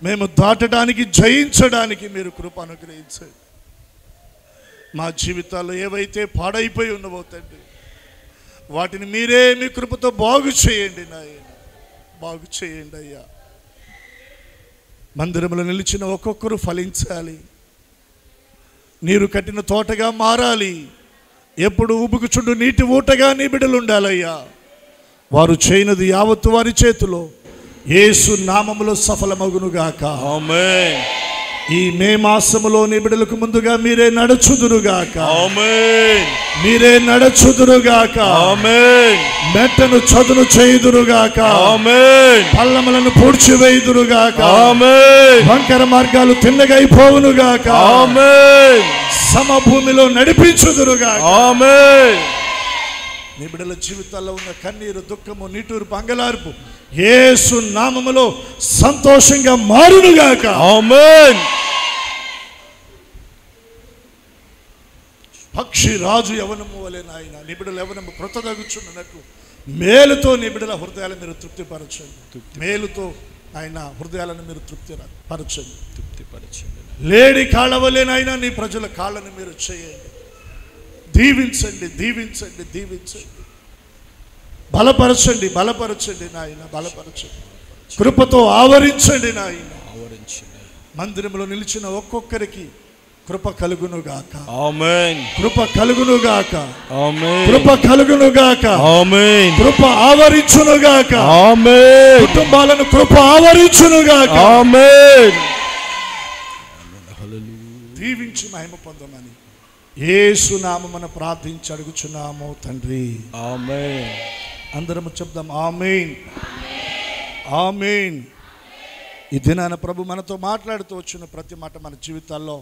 మేము దాటడానికి, జయించడానికి మీరు కృప అనుగ్రహించండి. మా జీవితాల్లో ఏవైతే పాడైపోయి ఉన్నవో తండ్రి, వాటిని మీరే మీ కృపతో బాగు చేయండి నాయన, బాగు చేయండి అయ్యా. మందిరంలో నిలిచిన ఒక్కొక్కరు ఫలించాలి, నీరు కట్టిన తోటగా మారాలి, ఎప్పుడు ఉబుకుచుండు నీటి ఊటగా నీ బిడ్డలు ఉండాలయ్యా. వారు చేయనది యావత్తు వారి చేతిలో యేసు నామములో సఫలమగునుగాక. ఆమేన్. ఈ మే మాసములో నీ బిడ్డలకు ముందుగా మీరే నడుచుదురుగాక. ఆమేన్. మీరే నడుచుదురుగాక. ఆమేన్. మెట్టను చదును చేయుదురుగాక. ఆమేన్. పల్లములను పూడ్చివేయుదురుగాక. ఆమేన్. వంకర మార్గాలు తిన్నగైపోవునుగాక. ఆమేన్. సమభూమిలో నడిపించుదురుగాక. ఆమేన్. నీ బిడ్డల జీవితాల్లో ఉన్న కన్నీరు, దుఃఖము, నీటూరు, అంగలార్పు యేసు నామములో సంతోషంగా మారునుగాక. ఆమేన్. పక్షి రాజు యవనము వలె నాయన నీ బిడ్డల యవనము కృతదగుచున్నట్లు మేలుతో నీ బిడ్డల హృదయాలను మీరు తృప్తిపరచండి. మేలుతో ఆయన హృదయాలను మీరు తృప్తిపరచండి. లేడి కాళ్ళ వలెనైనా నీ ప్రజల కాళ్ళను మీరు చేయండి. దీవించండి, దీవించండి, దీవించండి. బలపరచండి, బలపరచండి నాయన, బలపరచండి. కృపతో ఆవరించండి నాయన. మందిరంలో నిలిచిన ఒక్కొక్కరికి కృప కలుగునుగాక. ఆమేన్. కృప కలుగునుగాక. ఆమేన్. కృప కలుగునుగాక. ఆమేన్. కృప ఆవరించునుగాక. ఆమేన్. కుటుంబాలను కృప ఆవరించునుగాక. ఆమేన్. దీవించి మహిమ పొందమని యేసు నామమున ప్రార్థించి అడుగుచున్నాము తండ్రి. ఆమేన్. అందరము చెప్దాం ఆమేన్, ఆమేన్. ఈ దినాన ప్రభు మనతో మాట్లాడుతూ వచ్చిన ప్రతి మాట మన జీవితాల్లో